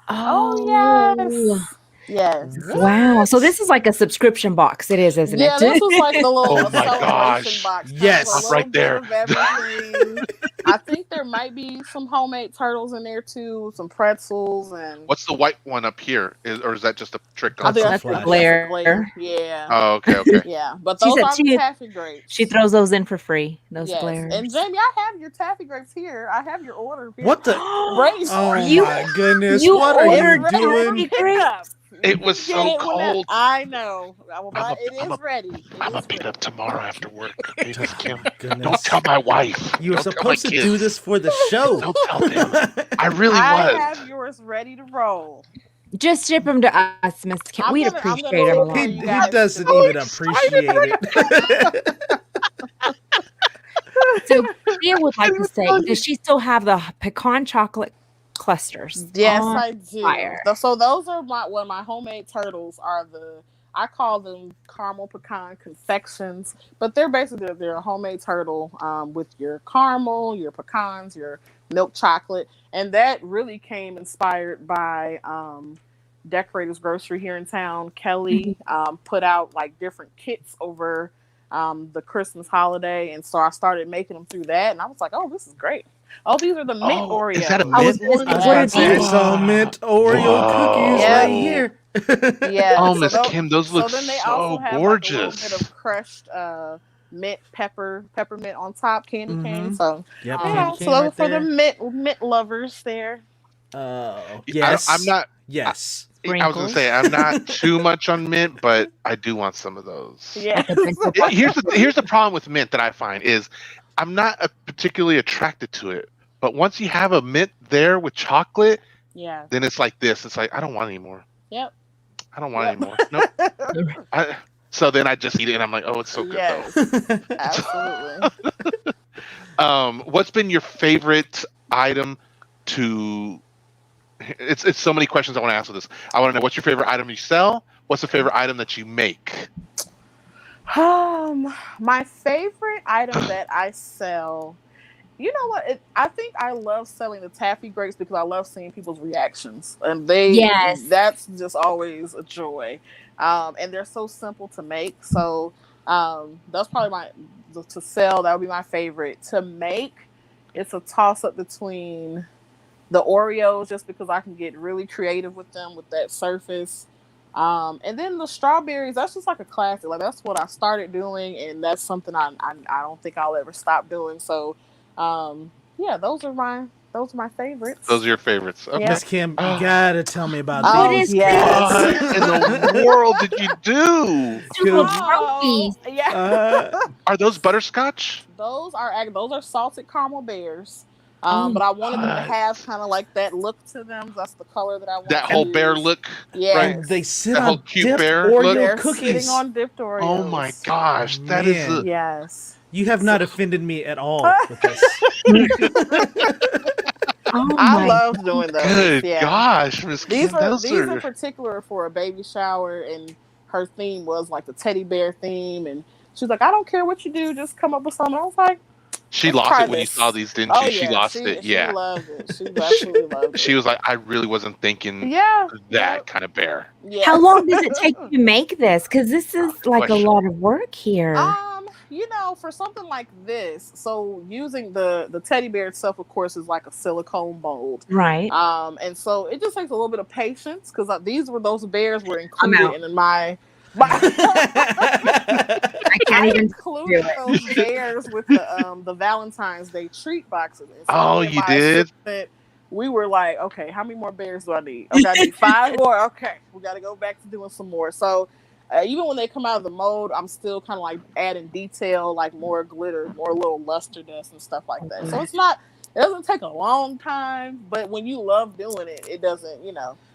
Oh yes, yes. Wow. So this is like a subscription box. It is, isn't Yeah, it? this was like the little Oh my celebration gosh. box. Kind Yes. of a little Right there. bit of everything. I think there might be some homemade turtles in there too, some pretzels, and What's the white one up here? Or is that just a trick I on think That's something? a that's Glare. glare. Yeah, Oh, okay. yeah. But She those said are the she- taffy grapes. She throws those in for free. Those Yes, glares. and Jamie, I have your taffy grapes here. I have your order here. What the? Ready Oh for You- my goodness! you What are you ordered doing? taffy grapes? It was so cold. I know. But it I'm is ready. I'm gonna pick it up tomorrow after work. Please, Kim. Goodness. Don't tell my wife. You were Don't tell my supposed to kids. do this for the show. Don't tell them. I really I was. have yours ready to roll. Just ship them to us, Miss Kim. We'd I'm appreciate gonna them a look lot. for He, you he guys doesn't to- even appreciate it. So Thea would like to say, does she still have the pecan chocolate clusters? Yes, on I do. fire? So those are my homemade turtles are I call them caramel pecan confections, but they're basically they're a homemade turtle with your caramel, your pecans, your milk chocolate, and that really came inspired by Decorator's Grocery here in town. Kelly put out like different kits over the Christmas holiday, and so I started making them through that, and I was like, oh, this is great. Oh, these are the mint Oreos. Is that a I mint was gonna one? say, I what are was about to say, I these? saw mint Oreo cookies Yeah. right here. Yeah. Oh, so Miss those- Kim, those look so then they so also have gorgeous. like a little bit of crushed mint peppermint on top, candy cane. Mhm. So Yep, you know, candy so cane those right are for the there. mint lovers there. Yes. I'm not. Yes. I was gonna say I'm not too much on mint, but I do want some of those. Yeah. Here's the problem with mint that I find is I'm not particularly attracted to it. But once you have a mint there with chocolate, Yeah. then it's like this. It's like I don't want any more. Yep. I don't want any more. Nope. So then I just eat it, and I'm like, oh, it's so good Yes. though. Absolutely. What's been your favorite item to? It's so many questions I want to ask with this. I want to know what's your favorite item you sell. What's the favorite item that you make? My favorite item that I sell. You know what? I think I love selling the taffy grapes because I love seeing people's reactions, and that's just always a joy. And they're so simple to make. So that's probably to sell. That would be my favorite. To make, it's a toss up between the Oreos, just because I can get really creative with them with that surface. And then the strawberries, that's just like a classic. Like that's what I started doing, and that's something I don't think I'll ever stop doing. So yeah, those are my favorites. Those are your favorites. Okay. Miss Kim, you gotta tell me about Oh, these. yes. What in the world did you do? Two little trophies. Yeah. Are those butterscotch? Those are salted caramel bears. But I wanted them to have kind of like that look to them. That's the color that I want. That whole bear look. Yeah. Right? They sit That whole on cute dipped bear Oreo look? They're cookies. sitting on dipped Oreos. Oh my gosh, that is Man. the. Yes. You have not offended me at all with this. Oh I my love doing those. Good Yeah. gosh, Miss Kim, These in particular for a baby shower, and her theme was like the teddy bear theme, and she was like, I don't care what you do, just come up with something. I was like, She let's lost try it when you this. saw these, didn't Oh, she? She yeah, lost it. Yeah. She loved it. She absolutely loved it. She was like, I really wasn't thinking Yeah. that kind of bear. Yeah. How long does it take you to make this? Because this is like a question. lot of work here. You know, for something like this, so using the teddy bear itself, of course, is like a silicone mold. Right. And so it just takes a little bit of patience, because those bears were I'm out. included in my I can't even do included it. those bears with the Valentine's Day treat boxes. And so Oh, me and you my did? assistant, we were like, okay, how many more bears do I need? Okay, I need 5 more. Okay, we got to go back to doing some more. So even when they come out of the mold, I'm still kind of like adding detail, like more glitter, more little luster dust and stuff like that. So it doesn't take a long time, but when you love doing it, it doesn't,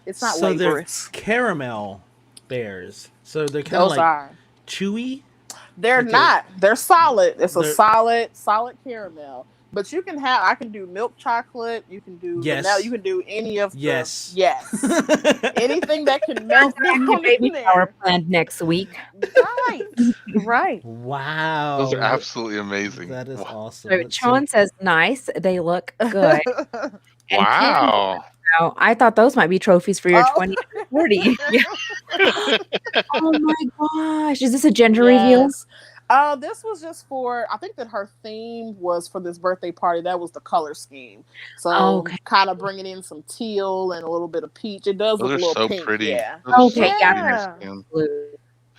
it's not So they're laborious. caramel bears. So they're kind of Those like are. chewy. They're Okay. not. They're solid. It's a They're- solid caramel. But you can have. I can do milk chocolate. You can do Yes. vanilla. You can do any of the. Yes. Yes. Anything that can melt down Your baby in shower there. planned next week. Right. Right. Wow. Those are absolutely amazing. That is Wow. awesome. So That's Sean says, nice. They look good. And Wow. Kim, I thought those might be trophies for your Oh. 20 or 40. Yeah. Oh my gosh. Is this a gender reveal? Yes. This was just for, I think that her theme was for this birthday party. That was the color scheme. So Okay. kind of bringing in some teal and a little bit of peach. It does Those look are a little so pink. pretty. Yeah. Those are Okay, so yeah. pretty, Kim. Blue.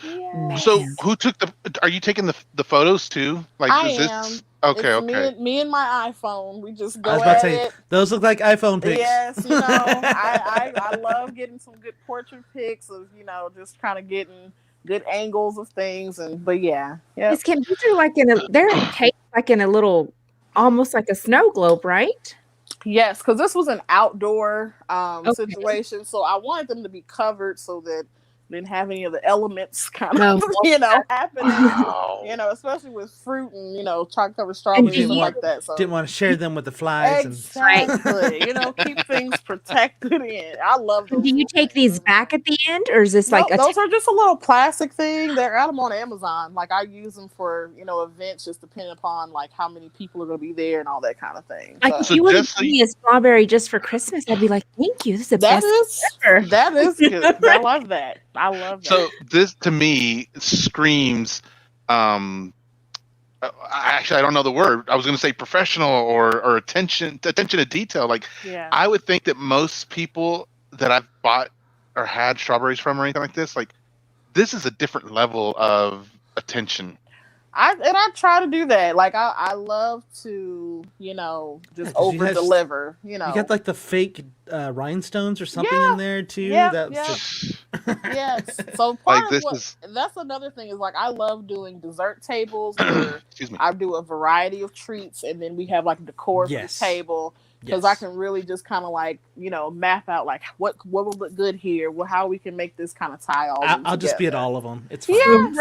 Yeah. So who took are you taking the photos too? Like, I is this am. okay? It's Okay. me and my iPhone. We just I go was about to at say, it. those look like iPhone pics. Yes, I love getting some good portrait pics of, just kind of getting good angles of things, but yeah. Miss Kim, these are like they're encased like in a little, almost like a snow globe, right? Yes, because this was an outdoor Okay. situation, so I wanted them to be covered so that they didn't have any of the elements kind of, No. happening. Wow. Especially with fruit and chocolate covered strawberries and stuff like that. So Didn't want to share them with the flies. exactly, keep things protected in. I love those. Do you take these back at the end, or is this No, like those are just a little plastic thing. They're out them on Amazon. Like I use them for events, just depending upon like how many people are going to be there and all that kind of thing. like if you would have given me a strawberry just for Christmas, I'd be like, thank you. This is the best ever. That is good. I love that. I love that. So this to me screams. Actually, I don't know the word. I was going to say professional or attention to detail. Like, yeah. I would think that most people that I've bought or had strawberries from or anything like this is a different level of attention. I try to do that. Like I love to, just over deliver. You got like the fake rhinestones or something in there too. Yes. So part like of that's another thing is like I love doing dessert tables where Excuse me. I do a variety of treats and then we have like decor for the table. Because I can really just kind of like, map out like what will look good here, how we can make this kind of tie all. I'll just be at all of them. It's fine. Yeah,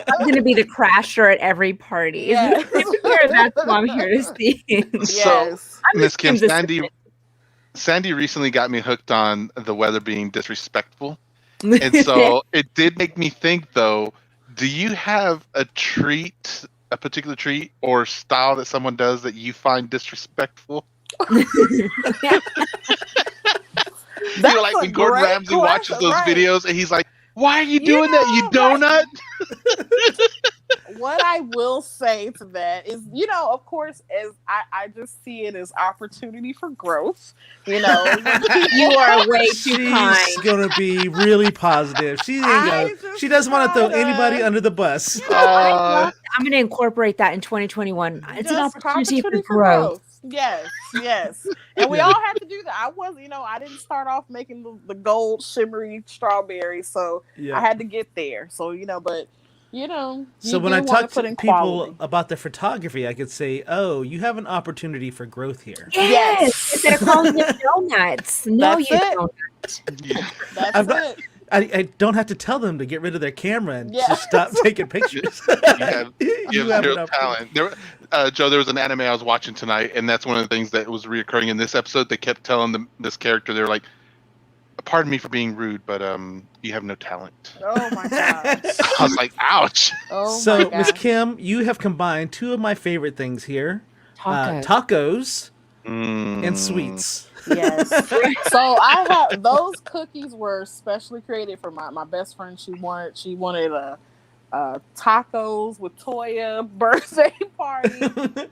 I'm going to be the crasher at every party. Yes. That's what I'm here to see. So, Miss Kim, Sandy recently got me hooked on the weather being disrespectful. And so it did make me think, though, do you have a particular treat or style that someone does that you find disrespectful? Like when Gordon Ramsay watches those videos and he's like, why are you doing that, you donut? What I will say to that is, of course, as I just see it as opportunity for growth. You are way too kind. She's gonna be really positive. She doesn't want to throw anybody under the bus. I'm going to incorporate that in 2021. It's an opportunity for growth. Yes. And we all have to do that. I didn't start off making the gold shimmery strawberries, so I had to get there. So, So when I talk to people about their photography, I could say, "Oh, you have an opportunity for growth here." Yes. Instead of calling them donuts. No, you don't. That's it. I don't have to tell them to get rid of their camera and just stop taking pictures. You have zero talent. Joe, there was an anime I was watching tonight, and that's one of the things that was reoccurring in this episode. They kept telling this character, they're like, pardon me for being rude, but you have no talent. Oh my gosh. I was like, ouch. So, Miss Kim, you have combined two of my favorite things here. Tacos and sweets. Yes. So I have those cookies were specially created for my best friend. She wanted a tacos with Toya birthday party,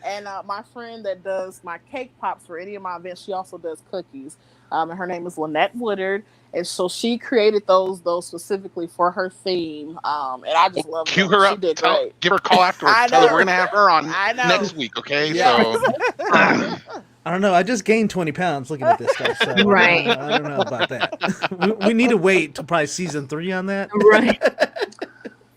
and my friend that does my cake pops for any of my events, she also does cookies. And her name is Lynette Woodard, and so she created those specifically for her theme. And I just love Cue her up. She did great. Give her a call afterwards. Tell her we're gonna have her on next week. Okay, so. I don't know. I just gained 20 pounds looking at this stuff. So right. I don't know about that. We need to wait till probably season 3 on that. Right.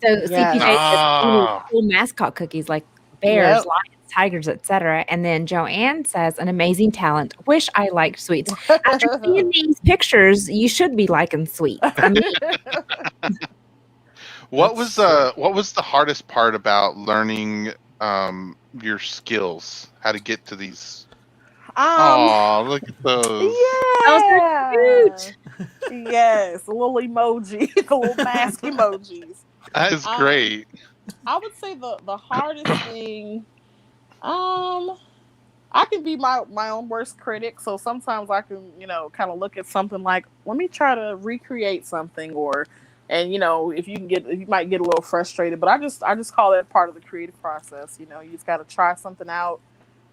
So CPJ says cool mascot cookies like bears, lions, tigers, etc. And then Joanne says an amazing talent. Wish I liked sweets. After seeing these pictures, you should be liking sweets. I mean, What was the hardest part about learning your skills? How to get to these? Oh, look at those! Those are cute. Yes, the little emoji, the little mask emojis. That is great. I would say the hardest thing. I can be my own worst critic, so sometimes I can, kind of look at something like, let me try to recreate something, and if you might get a little frustrated, but I just call that part of the creative process. You just got to try something out,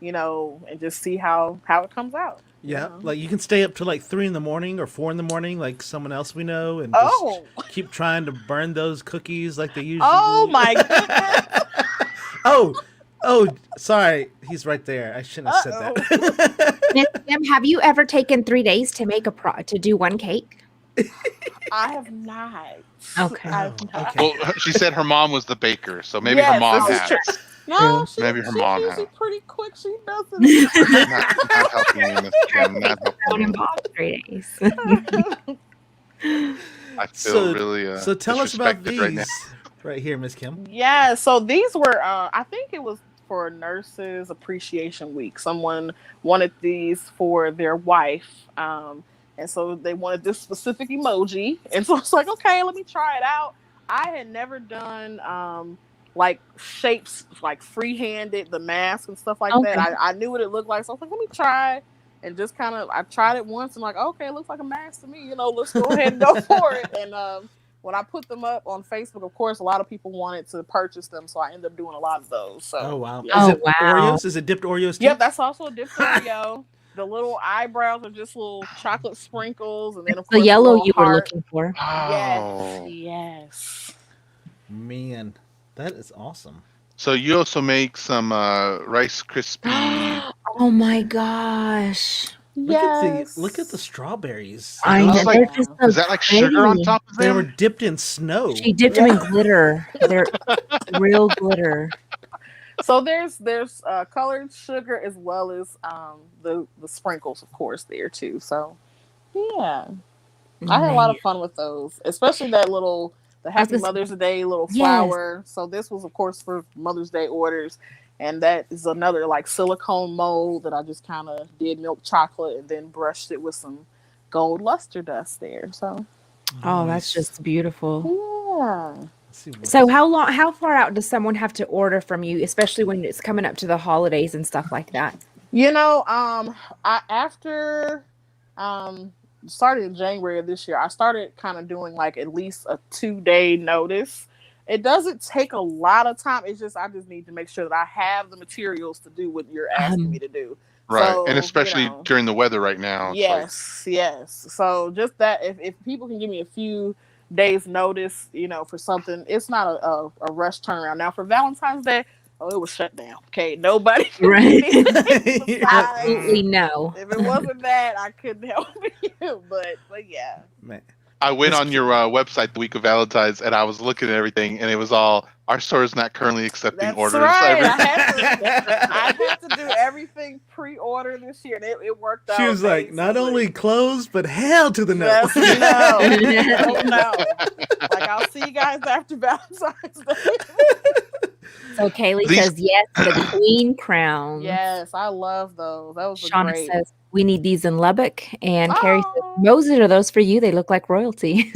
and just see how it comes out. Yeah, like you can stay up to like 3 a.m. or 4 a.m, like someone else we know, and just keep trying to burn those cookies like they usually do. My goodness! Oh, sorry, he's right there. I shouldn't have said that. Miss Kim, have you ever taken 3 days to make to do one cake? I have not. Okay. Well, she said her mom was the baker, so maybe her mom has. No, maybe her mom has. She's pretty quick. She doesn't. not helping me, Miss Kim. Not helping me. 3 days. I feel really. So tell us about these right here, Miss Kim. Yeah, so these were. I think it was for Nurses Appreciation Week. Someone wanted these for their wife, and so they wanted this specific emoji, and so it's like, okay, let me try it out. I had never done like shapes, like free-handed, the mask and stuff like that. I knew what it looked like, so I was like, let me try, and just kind of, I tried it once and like, okay, it looks like a mask to me, let's go ahead and go for it. And when I put them up on Facebook, of course, a lot of people wanted to purchase them, so I ended up doing a lot of those. So, oh wow, yeah. Oreos? Is it dipped Oreos too? Yep, that's also a dipped Oreo. The little eyebrows are just little chocolate sprinkles, and then of course the yellow you heart. were looking for. Yes. Man, that is awesome. So you also make some Rice Krispie. Oh my gosh! Look at the strawberries. I know. Like, so is that like sugar on top of them? They were dipped in snow. She dipped them in glitter. They're real glitter. So there's colored sugar as well as the sprinkles, of course, there too. So yeah, I had a lot of fun with those, especially the Happy Mother's Day little flower. Yes. So this was, of course, for Mother's Day orders, and that is another like silicone mold that I just kind of did milk chocolate and then brushed it with some gold luster dust there. So that's just beautiful. Yeah. So how far out does someone have to order from you, especially when it's coming up to the holidays and stuff like that? After started in January of this year, I started kind of doing like at least a 2-day notice. It doesn't take a lot of time. It's just I just need to make sure that I have the materials to do what you're asking me to do. Right, so, and especially during the weather right now. Yes. So just that, if people can give me a few days notice, for something, it's not a rush turnaround. Now for Valentine's Day, it was shut down. Okay, nobody. Right. Absolutely no. If it wasn't that, I couldn't help you. But yeah. Man. I went on your website the week of Valentine's, and I was looking at everything, and it was all, our store is not currently accepting orders. Right. I had to do everything pre-order this year, and it worked out. She was like, not only closed, but hell to the no. Yes, no. Like, I'll see you guys after Valentine's Day. So Kaylee says yes, the queen crowns. Yes, I love those. That was Shauna great. says we need these in Lubbock, and Carrie says, Moses, are those for you? They look like royalty.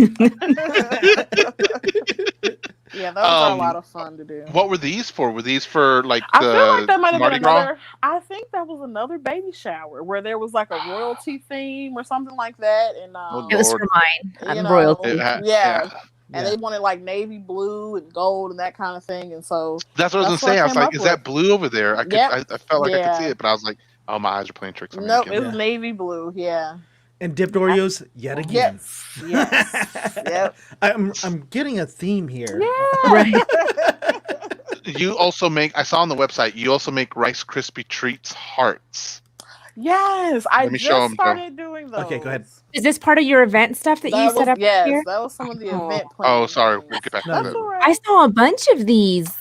Yeah, those are a lot of fun to do. What were these for? Were these for like I feel like that might have been Gras? I think that was another baby shower where there was like a royalty theme or something like that, and it was for mine. I'm royalty. Yeah. And they wanted like navy blue and gold and that kind of thing, and so that's what I was gonna say. I was like, "Is that blue over there?" I felt like I could see it, but I was like, "Oh, my eyes are playing tricks on me." Nope, it was navy blue. Yeah. And dipped Oreos yet again. Yes. Yep. I'm getting a theme here. Yeah. Right. You also make. I saw on the website. You also make Rice Krispie treats hearts. Yes, I just started doing those. Okay, go ahead. Is this part of your event stuff that you set up? Yes, that was some of the event planning. Oh, sorry. We'll get back to that. Right. I saw a bunch of these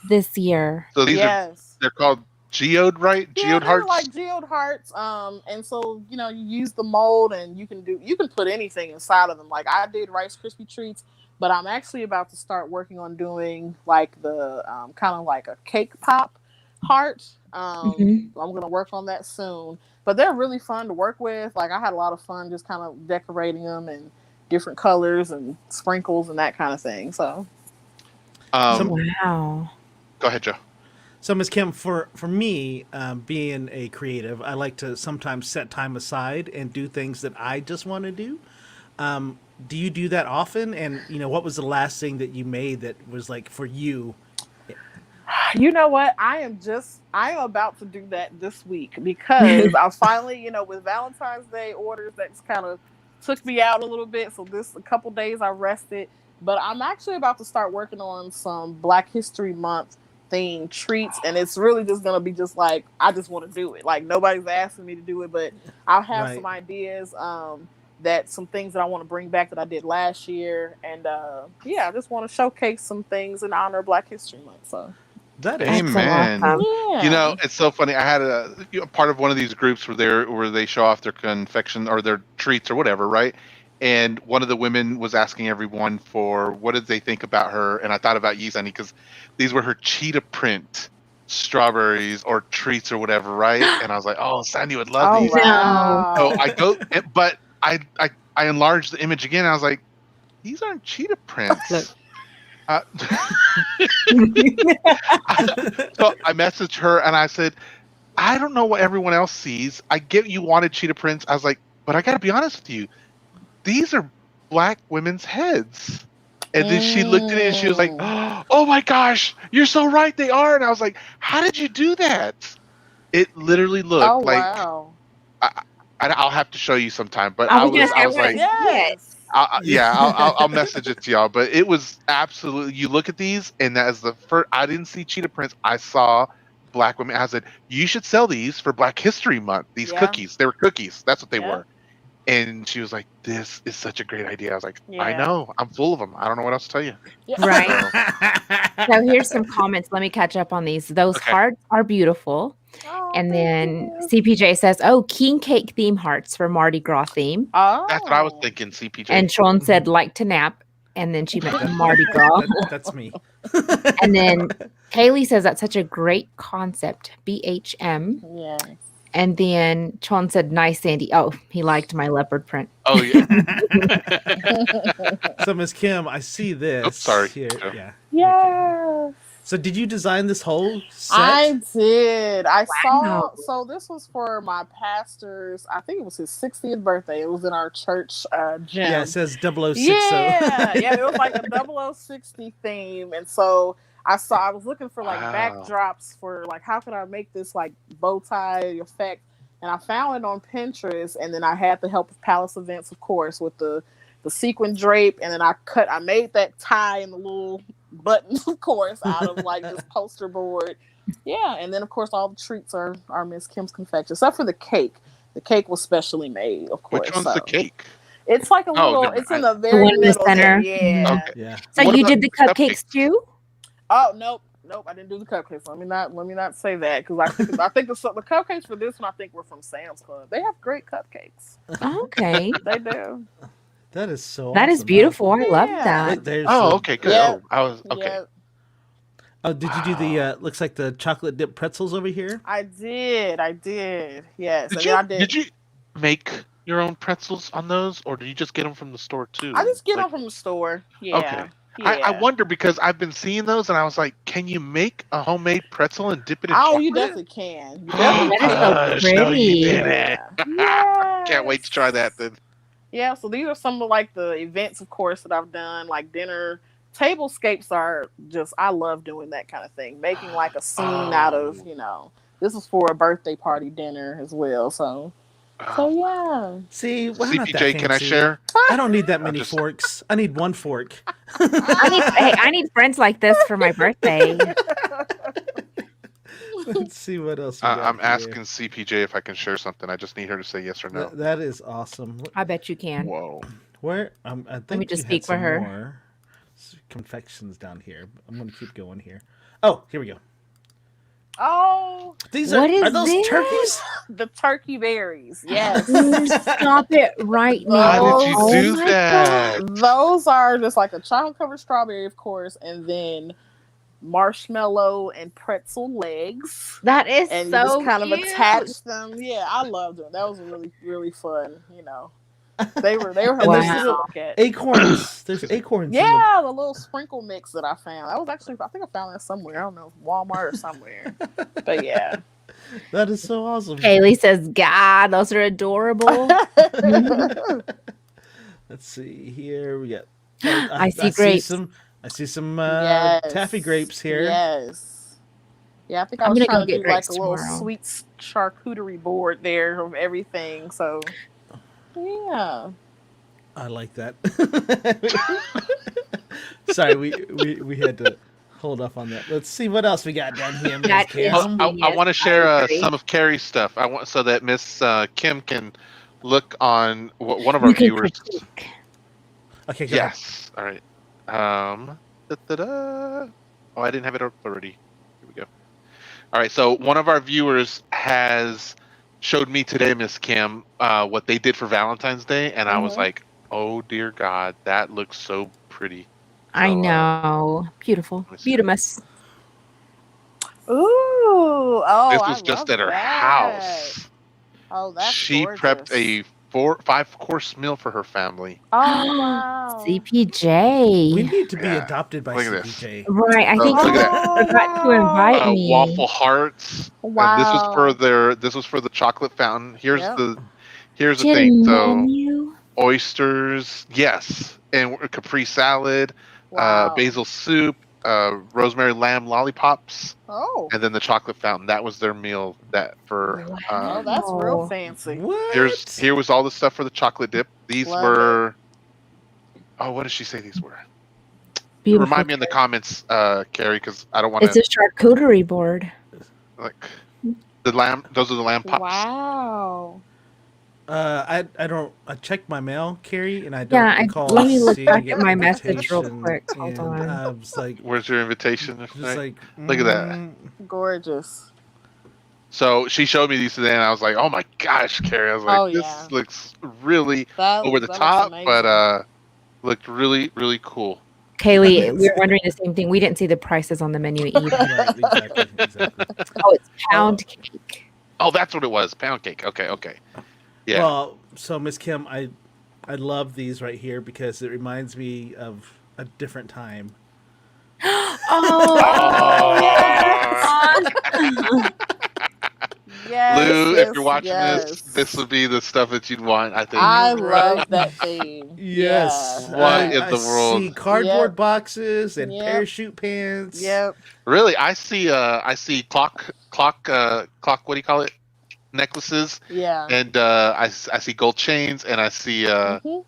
this year. So these are, they're called geode, right? Yeah, geode hearts? like geode hearts. And so, you use the mold and you can put anything inside of them. Like I did Rice Krispie treats But I'm actually about to start working on doing like the kind of like a cake pop heart. I'm going to work on that soon. But they're really fun to work with. Like, I had a lot of fun just kind of decorating them in different colors and sprinkles and that kind of thing. So, wow. Go ahead, Joe. So, Ms. Kim, for me, being a creative, I like to sometimes set time aside and do things that I just want to do. Do you do that often? And, what was the last thing that you made that was like for you? You know what? I am about to do that this week because I finally, with Valentine's Day orders, that's kind of took me out a little bit. So a couple days I rested, but I'm actually about to start working on some Black History Month themed treats, and it's really just gonna be just like I just want to do it. Like, nobody's asking me to do it, but I'll have some ideas. That some things that I want to bring back that I did last year, and I just want to showcase some things in honor of Black History Month. So. That is Amen. Awesome. Yeah. It's so funny. I had a part of one of these groups where they show off their confection or their treats or whatever, right? And one of the women was asking everyone for what did they think about her, and I thought about you, Sunny, because these were her cheetah print strawberries or treats or whatever, right? And I was like, oh, Sandy would love these. Wow. So I go, but I enlarged the image again. And I was like, these aren't cheetah prints. So I messaged her and I said, I don't know what everyone else sees. I get you wanted cheetah prints. I was like, but I got to be honest with you. These are Black women's heads. And then she looked at it and she was like, oh my gosh, you're so right. They are. And I was like, how did you do that? It literally looked like, wow. I'll have to show you sometime, but I I was was like, Yes. I'll message it to y'all. But it was absolutely. You look at these, and that is the first. I didn't see cheetah prints. I saw Black women. I said, you should sell these for Black History Month. These cookies. They were cookies. That's what they were. And she was like, this is such a great idea. I was like, I know. I'm full of them. I don't know what else to tell you. Right. So here's some comments. Let me catch up on these. Those hearts are beautiful. Oh, and then CPJ says, oh, king cake theme hearts for Mardi Gras theme. Oh. That's what I was thinking, CPJ. And Sean said, like to nap. And then she meant Mardi Gras. That's me. And then Kaylee says, that's such a great concept. BHM. Yes. And then Sean said, nice, Sandy. Oh, he liked my leopard print. Oh, yeah. So, Ms. Kim, I see this. Oops, sorry. Here. Yeah. Yes. So did you design this whole set? I did. I saw. So this was for my pastor's, I think it was his 60th birthday. It was in our church gym. Yeah, it says 0060. Yeah, it was like a 0060 theme. And so I was looking for like backdrops for like, how could I make this like bow tie effect? And I found it on Pinterest. And then I had the help of Palace Events, of course, with the sequin drape. And then I made that tie and the little buttons, of course, out of like this poster board. Yeah, and then of course all the treats are Miss Kim's Confections, except for the cake. The cake was specially made, of course. Which one's the cake? It's like a little. It's in the very one in the middle center. Yeah. Okay. Yeah. So What you about did the cupcakes too? Oh nope, I didn't do the cupcakes. Let me not say that, because I think the cupcakes for this one I think were from Sam's Club. They have great cupcakes. Okay. They do. That is so That is awesome. beautiful. I love that. Okay, good. Yeah. Oh, I was okay. Yeah, Oh, did you do the looks like the chocolate dip pretzels over here? I did. Yes. Did you make your own pretzels on those, or did you just get them from the store too? I just get them from the store. Yeah. Okay. Yeah. I wonder, because I've been seeing those and I was like, can you make a homemade pretzel and dip it in chocolate? You definitely can. You That is so No, pretty. you didn't. Yeah. Can't wait to try that then. Yeah, so these are some of like the events, of course, that I've done. Like dinner tablescapes are just, I love doing that kind of thing. Making like a scene out of, this is for a birthday party dinner as well. So yeah. See, well, I'm not that CPJ, can I fancy. share? I don't need that many forks. I need one fork. I need friends like this for my birthday. Let's see what else we got I'm here. asking CPJ if I can share something. I just need her to say yes or no. That is awesome. I bet you can. Whoa. Where? I think me just you had speak for some her. more confections down here. I'm going to keep going here. Oh, here we go. Oh, These What are is those this? turkeys? The turkey berries, yes. Stop it right now. Why did you Oh do my that? Those are just like a chocolate covered strawberry, of course, and then marshmallow and pretzel legs. That is And so you just kind cute. of attach them. Yeah, I loved them. That was really, really fun. They were hilarious to look at. Acorns. There's acorns. Yeah, the little sprinkle mix that I found. That was actually, I think I found that somewhere. I don't know, Walmart or somewhere. But yeah. That is so awesome. Kaylee says, God, those are adorable. Let's see here. We got. I see grapes. I see some Yes. taffy grapes here. Yes. Yeah, I think I I'm was gonna trying go to get do like grapes a little tomorrow. sweet charcuterie board there of everything. So, yeah. I like that. Sorry, we had to hold off on that. Let's see what else we got down here. Ms. That is Kim. I want to share agree. some of Carrie's stuff. I want so that Miss Kim can look on one of our viewers. Okay, go Yes. All right. Oh, I didn't have it up already. Here we go. All right. So one of our viewers has showed me today, Miss Kim, what they did for Valentine's Day, and I was like, "Oh dear God, that looks so pretty." I know. Beautiful. Beautimous. Ooh. Oh, This was I just love at her that. house. Oh, that's She gorgeous. prepped a 5-course meal for her family. Oh, wow. CPJ. We need to be Yeah. adopted by Look at this. CPJ. Right. I think look he at that. forgot to invite me. Waffle hearts. Wow. And this was for the chocolate fountain. Here's Yep. here's the Did a thing. So menu? oysters, yes, and Capri salad, Wow. basil soup, rosemary lamb lollipops, Oh. and then the chocolate fountain. That was their meal. Oh, that's real fancy. What? Here was all the stuff for the chocolate dip. These Love were. Oh, what did she say these were? Beautiful. Remind me in the comments, Carrie, because I don't want It's to a charcuterie board. like the lamb. Those are the lamb pops. Wow. I checked my mail, Carrie, and I don't Yeah, recall. let me look seeing back an at my message real invitation, quick. Hold and on. I was like, Where's your invitation? just Right? like, Look at that. Gorgeous. So she showed me these today, and I was like, "Oh my gosh, Carrie!" I was like, Oh, "This yeah. looks really That over the looks top, amazing. but looked really, really cool." Kaylee, we were wondering the same thing. We didn't see the prices on the menu either. right, exactly. Oh, it's pound cake. Oh, that's what it was. Pound cake. Okay. Yeah. Well, so Miss Kim, I love these right here because it reminds me of a different time. Yes, Lou, yes, if you're watching yes. this would be the stuff that you'd want. I think. I love that theme. Yes. Yeah. What in the I world? see cardboard Yep. boxes and Yep. parachute pants. Yep. Really, I see clock. What do you call it? Necklaces, Yeah. and I see gold chains, and I see Mhm.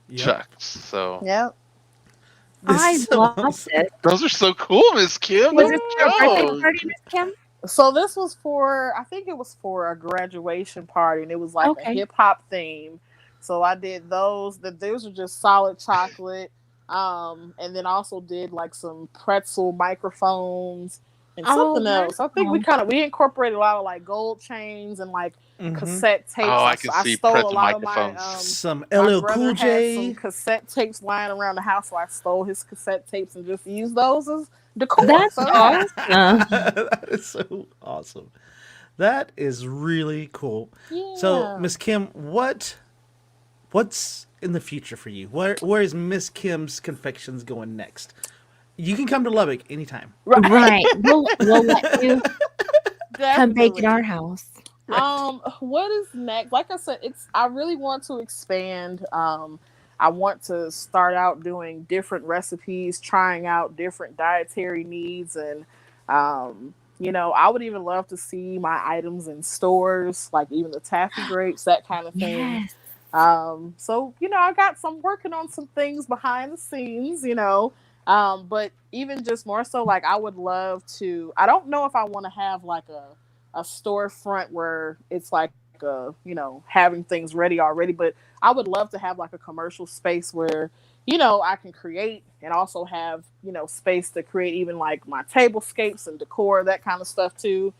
Yep. chucks. So Yep. I This is so love awesome. it. those are so cool, Miss Kim. Was Look this at for a birthday those. party, Miss Kim? So this was I think it was for a graduation party, and it was like a Okay. hip hop theme. So I did those. Those are just solid chocolate. And then also did like some pretzel microphones and something else. I think we incorporated a lot of like gold chains and like cassette tapes. Oh, I can see stole a pretzel lot of microphones. my Some my LL brother Cool had J. some cassette tapes lying around the house, so I stole his cassette tapes and just used those as decor. That's So, yeah. awesome. That is so awesome. That is really cool. Yeah. So, Miss Kim, what's in the future for you? Where is Miss Kim's Confections going next? You can come to Lubbock anytime. Right. We'll let you come bake in Definitely. our house. What is next? Like I said, I really want to expand. I want to start out doing different recipes, trying out different dietary needs, and I would even love to see my items in stores, like even the taffy grapes, that kind of thing. Yes. So I got working on some things behind the scenes, but even just more so, like I would love to. I don't know if I want to have like a storefront where it's like having things ready already, but I would love to have like a commercial space where I can create and also have space to create even like my tablescapes and decor, that kind of stuff too.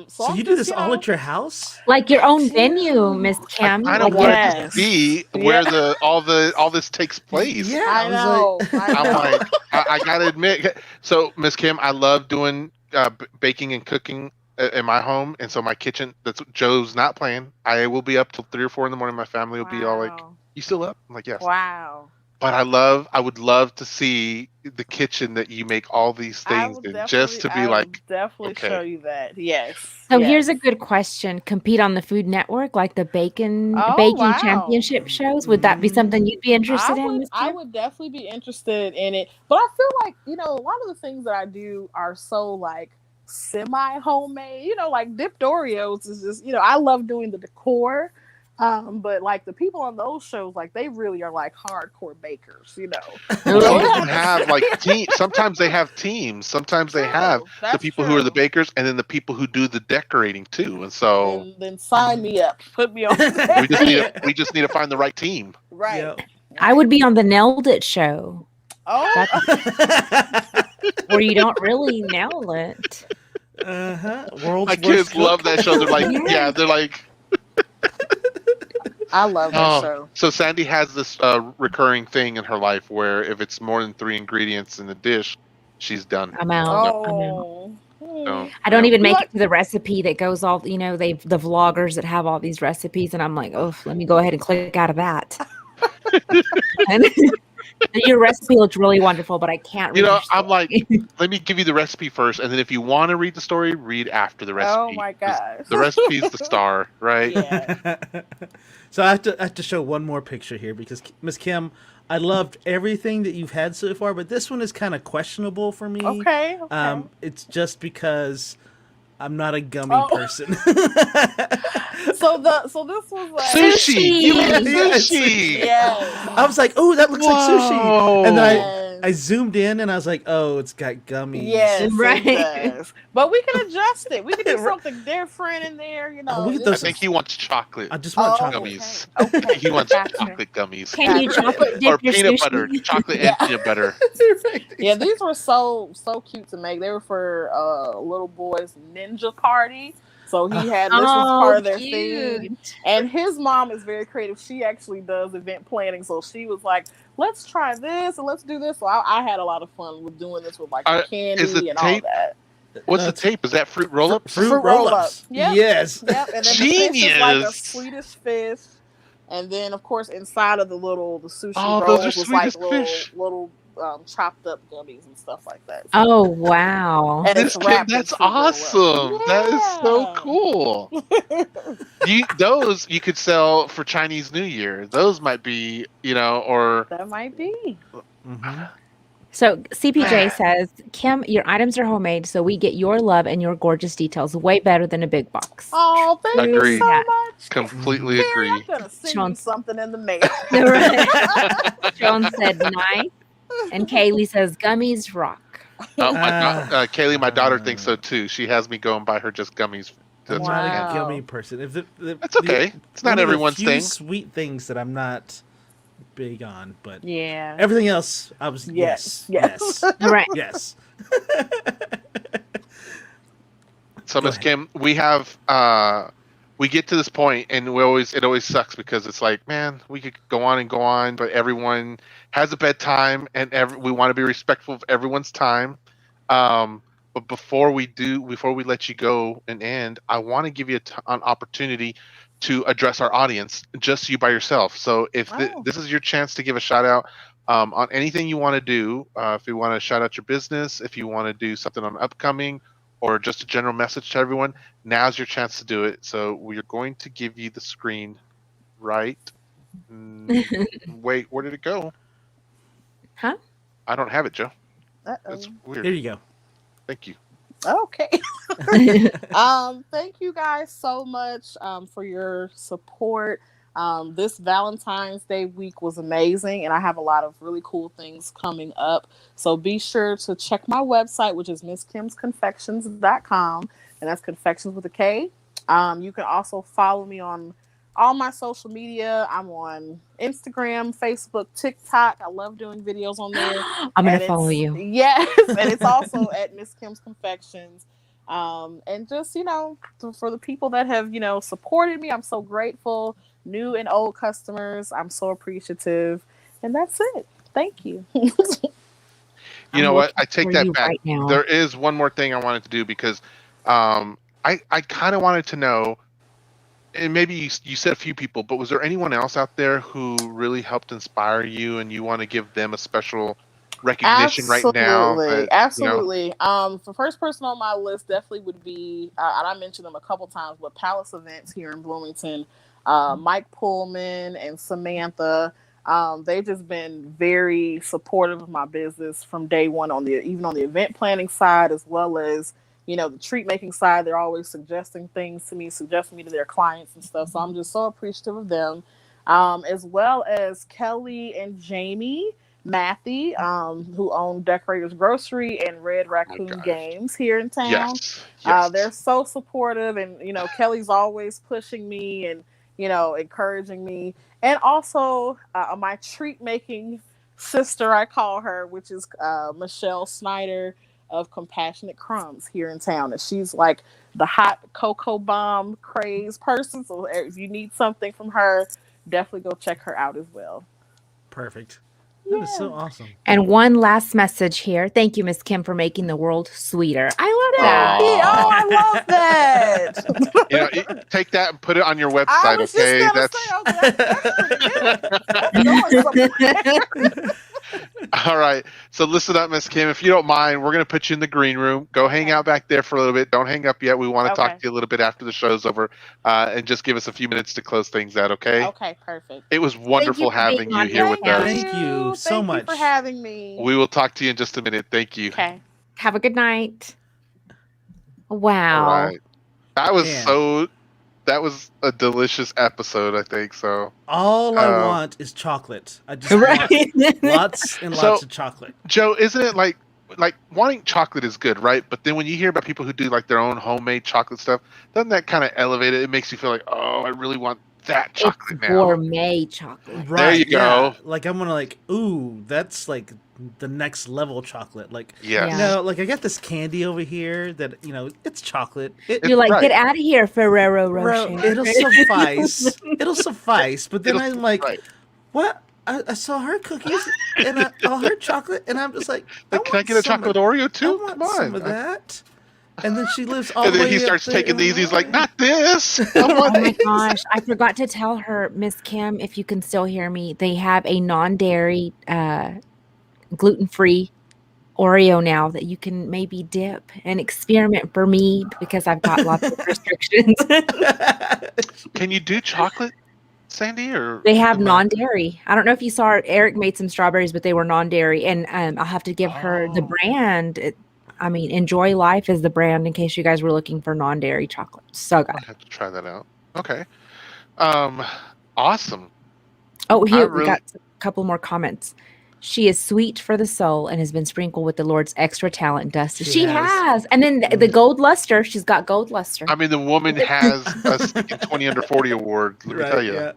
So you do this all at your house? Like your own do. venue, Miss I Kim. kind of Like wanted Yes. to see where all this takes place. Yeah, I know. I'm like, I gotta admit. So, Miss Kim, I love doing baking and cooking in my home, and so my kitchen. That's Joe's not playing. I will be up till 3 or 4 in the morning. My family will be all like, "You still up?" I'm like, "Yes." Wow. But I would love to see the kitchen that you make all these things in, just to be like, definitely show okay. you that. Yes. So yes. here's a good question. Compete on the Food Network, like the baking wow. championship shows. Would that be something you'd be interested in, Miss I Kim? would definitely be interested in it. But I feel like, a lot of the things that I do are so like semi homemade, like dipped Oreos is just, I love doing the decor. But like the people on those shows, like they really are like hardcore bakers, Some of them have like teams. Sometimes they have teams. Sometimes they have the people who are the bakers, and then the people who do the decorating too. And so, then sign me up, put me on. we just need to find the right team. Right. Yep. I would be on the Nailed It show. Oh, where you don't really nail it. World's My kids worst love that show. They're like, Yeah. they're like. I love that show. So Sandy has this recurring thing in her life where if it's more than 3 ingredients in the dish, she's done. I'm out. Oh. So, I don't even make it to the recipe that goes all, the vloggers that have all these recipes, and I'm like, oh, let me go ahead and click out of that. And your recipe looks really wonderful, but I can't read. I'm like, let me give you the recipe first, and then if you want to read the story, read after the recipe. Oh my gosh. The recipe's the star, right? Yeah. So I have to show one more picture here because Miss Kim, I loved everything that you've had so far, but this one is kind of questionable for me. Okay. It's just because I'm not a gummy person. So this was like Sushi. You made Yes. sushi. Yes. I was like, oh, that looks like sushi. And then Yes. I zoomed in and I was like, oh, it's got gummies. Yes, Right. it does. But we can adjust it. We can do something different in there, I think he wants chocolate. I just want chocolate. Gummies. Okay. He wants Gotcha. chocolate gummies. Can you chocolate dip Or your peanut sushi? butter. Chocolate and peanut butter. Yeah, these were so cute to make. They were for little boy's ninja party. So he had this was part of their thing. And his mom is very creative. She actually does event planning. So she was like, let's try this and let's do this. So I had a lot of fun with doing this with like candy and all that. What's the tape? Is that fruit roll-ups? Fruit roll-ups. Yep. Yes. Yep. And then Genius. the fish is like a Swedish fish. And then of course inside of the sushi rolls those are was like Swedish fish. little chopped up gummies and stuff like that. So, Oh, wow. and it's wrapped in That's fruit roll-up. awesome. That is so Yeah. cool. Those you could sell for Chinese New Year. Those might be, or That might be. Mhm. So CPJ says, Kim, your items are homemade, so we get your love and your gorgeous details way better than a big box. Oh, thank Agreed. you so much. completely Carrie, agree. I'm gonna send Sean- you something in the mail. Sean said, nice. And Kaylee says, gummies rock. Kaylee, my daughter thinks so too. She has me go and buy her just gummies. I'm That's not Wow. a gummy person. That's okay. It's not one of the everyone's few thing. Sweet things that I'm not big on, but Yeah. everything else, I was yes. All right. Yes. So, Go Miss ahead. Kim, we have we get to this point, and it always sucks because it's like, man, we could go on, but everyone has a bedtime, and we want to be respectful of everyone's time. But before we let you go and end, I want to give you an opportunity to address our audience, just you by yourself. So if this is your chance to give a shout out on anything you want to do, if you want to shout out your business, if you want to do something on upcoming, or just a general message to everyone, now's your chance to do it. So we're going to give you the screen right. Wait, where did it go? Huh? I don't have it, Joe. Uh-oh. That's Here weird. you go. Thank you. Okay. Thank you guys so much for your support. This Valentine's Day week was amazing, and I have a lot of really cool things coming up. So be sure to check my website, which is misskimsconfections.com, and that's confections with a K. You can also follow me on all my social media. I'm on Instagram, Facebook, TikTok. I love doing videos on there. I'm going And to follow it's- you. Yes, and it's also at Miss Kim's Confections. And just, for the people that have, supported me, I'm so grateful. New and old customers, I'm so appreciative. And that's it. Thank you. You know what? I take that back. Right, there is one more thing I wanted to do because I kind of wanted to know, and maybe you said a few people, but was there anyone else out there who really helped inspire you and you want to give them a special recognition right now? Absolutely. The first person on my list definitely would be, and I mentioned them a couple times, but Palace Events here in Bloomington, Mike Pullman and Samantha. They've just been very supportive of my business from day one, even on the event planning side, as well as the treat making side. They're always suggesting things to me, suggesting me to their clients and stuff. So I'm just so appreciative of them, as well as Kelly and Jamie Matthew, who own Decorators Grocery and Red Raccoon Games here in town. Yes. They're so supportive, and Kelly's always pushing me and encouraging me. And also my treat making sister, I call her, which is Michelle Snyder of Compassionate Crumbs here in town. And she's like the hot cocoa bomb craze person. So if you need something from her, definitely go check her out as well. Perfect. That is so awesome. And one last message here. Thank you, Miss Kim, for making the world sweeter. I love that. Oh, I love that. Take that and put it on your website, okay? That's pretty good. All right. So listen up, Miss Kim. If you don't mind, we're going to put you in the green room. Go hang out back there for a little bit. Don't hang up yet. We want to talk to you a little bit after the show's over, and just give us a few minutes to close things out, okay? Okay, perfect. It was wonderful having you here with us. Thank you so much. Thank you for having me. We will talk to you in just a minute. Thank you. Okay. Have a good night. Wow. All right. That was a delicious episode, I think. So all I want is chocolate. I just want lots and lots of chocolate. Joe, isn't it like wanting chocolate is good, right? But then when you hear about people who do like their own homemade chocolate stuff, doesn't that kind of elevate it? It makes you feel like, oh, I really want that chocolate now. Gourmet chocolate. Right, there you go. Like I'm gonna ooh, that's like the next level chocolate. Like, like I got this candy over here that it's chocolate. You're like, get out of here, Ferrero Rocher. It'll suffice. It'll suffice. But then I'm like, what? I saw her cookies and all her chocolate, and I'm just like, can I get a chocolate Oreo too? I want some of that. And then she lives all the way. And then he starts taking these. He's like, not this. Oh my gosh. I forgot to tell her, Miss Kim, if you can still hear me, they have a non-dairy, gluten-free Oreo now that you can maybe dip and experiment for me because I've got lots of restrictions. Can you do chocolate, Sandy? Or they have non-dairy. I don't know if you saw it. Eric made some strawberries, but they were non-dairy. And I'll have to give her the brand. Enjoy Life is the brand in case you guys were looking for non-dairy chocolate. So good. I have to try that out. Okay. Awesome. Oh, here we got a couple more comments. She is sweet for the soul and has been sprinkled with the Lord's extra talent dust. She has. And then the gold luster. She's got gold luster. I mean, the woman has a 20 under 40 award. Let me tell you. Yeah.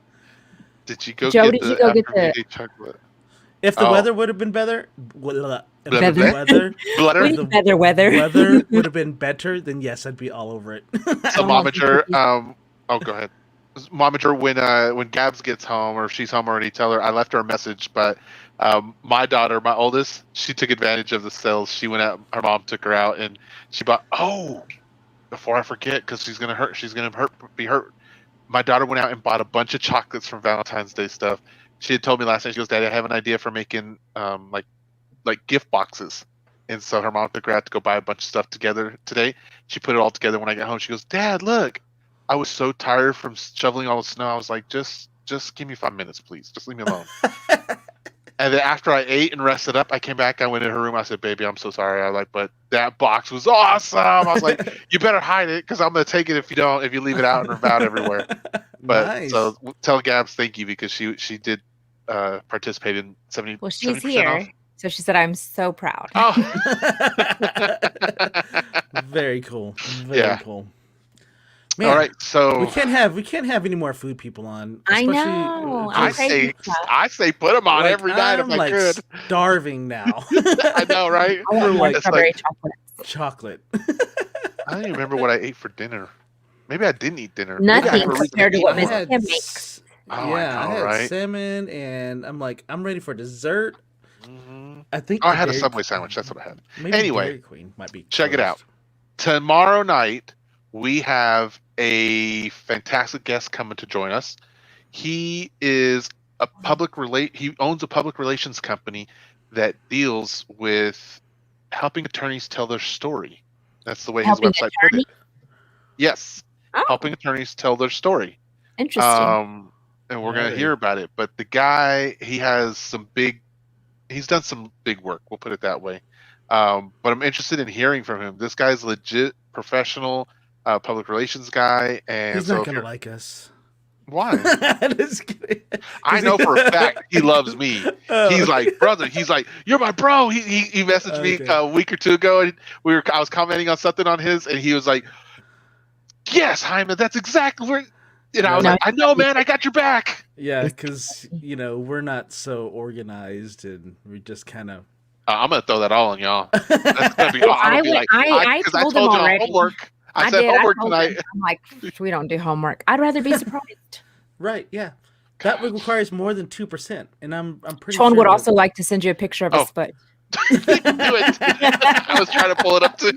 Did you go Joe, get did you go get the chocolate? If the weather would have been better, weather would have been better, then yes, I'd be all over it. So, Momager, go ahead. Momager, when Gabs gets home or if she's home already, tell her I left her a message. But my daughter, my oldest, she took advantage of the sales. She went out. Her mom took her out, and she bought. Oh, before I forget, because she's gonna be hurt. My daughter went out and bought a bunch of chocolates from Valentine's Day stuff. She had told me last night, she goes, Daddy, I have an idea for making like gift boxes. And so her mom took her out to go buy a bunch of stuff together today. She put it all together when I got home. She goes, Dad, look, I was so tired from shoveling all the snow. I was like, just give me 5 minutes, please. Just leave me alone. And then after I ate and rested up, I came back. I went in her room. I said, baby, I'm so sorry. I was like, but that box was awesome. I was like, you better hide it because I'm going to take it if you leave it out and about everywhere. But nice. So tell Gabs thank you because she did participate in 70%. Well, she's here. Off. So she said, I'm so proud. Oh. Very cool. Very cool. Man, all right, so we can't have any more food people on. I know. I say put them on every night if I could. Starving now. I know, right? I want more strawberry chocolate. Chocolate. I don't even remember what I ate for dinner. Maybe I didn't eat dinner. Nothing compared to what Miss had Kim makes. I had salmon, and I'm like, I'm ready for dessert. Mm-hmm. I think I had a Subway sandwich. That's what I had. Maybe Anyway, Dairy Queen might be check it out. Tomorrow night, we have a fantastic guest coming to join us. He is he owns a public relations company that deals with helping attorneys tell their story. That's the way his website put it. Yes. Oh. Helping attorneys tell their story. Interesting. And we're going to hear about it. But the guy, he's done some big work. We'll put it that way. But I'm interested in hearing from him. This guy's legit professional public relations guy. And he's not going to like us. Why? Just kidding. I know for a fact he loves me. He's like, brother. He's like, you're my bro. He messaged me a week or two ago, and I was commenting on something on his, and he was like, yes, Hyman, that's exactly where. I was like, I know, man, I got your back. Yeah, because we're not so organized, and we just kind of. I'm gonna throw that all on y'all. That's gonna be. I told him already. Homework. I said homework tonight. I'm like, we don't do homework. I'd rather be surprised. Right? Yeah, that requires more than 2%, and I'm pretty. Sean sure would also like to send you a picture of his foot. Do it. I was trying to pull it up too.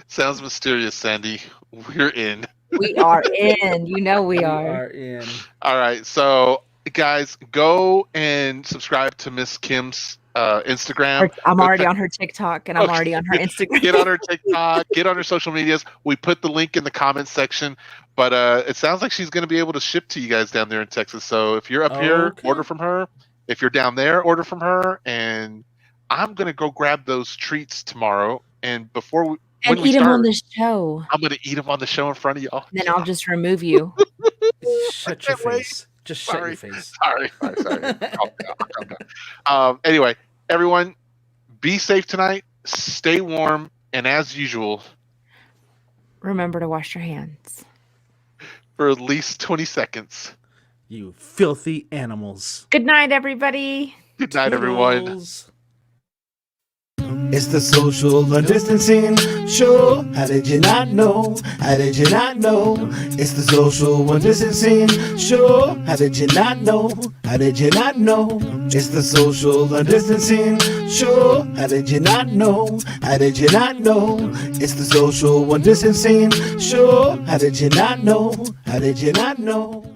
Sounds mysterious, Sandy. We're in. We are in. We are. We are in. All right, so guys, go and subscribe to Miss Kim's Instagram. I'm already on her TikTok, and I'm already on her Instagram. Get on her TikTok. Get on her social medias. We put the link in the comments section. But it sounds like she's going to be able to ship to you guys down there in Texas. So if you're up here, order from her. If you're down there, order from her. And I'm going to go grab those treats tomorrow. And when we eat start, them on the show. I'm going to eat them on the show in front of y'all. Then I'll just remove you. Shut your face. Just shut your face. Sorry. Calm down. Anyway, everyone, be safe tonight. Stay warm. And as usual, remember to wash your hands. For at least 20 seconds. You filthy animals. Good night, everybody. Good night, everyone. It's the social distancing show. How did you not know? How did you not know? It's the social distancing show. How did you not know? How did you not know? It's the social distancing show. How did you not know? How did you not know? It's the social distancing show. How did you not know? How did you not know?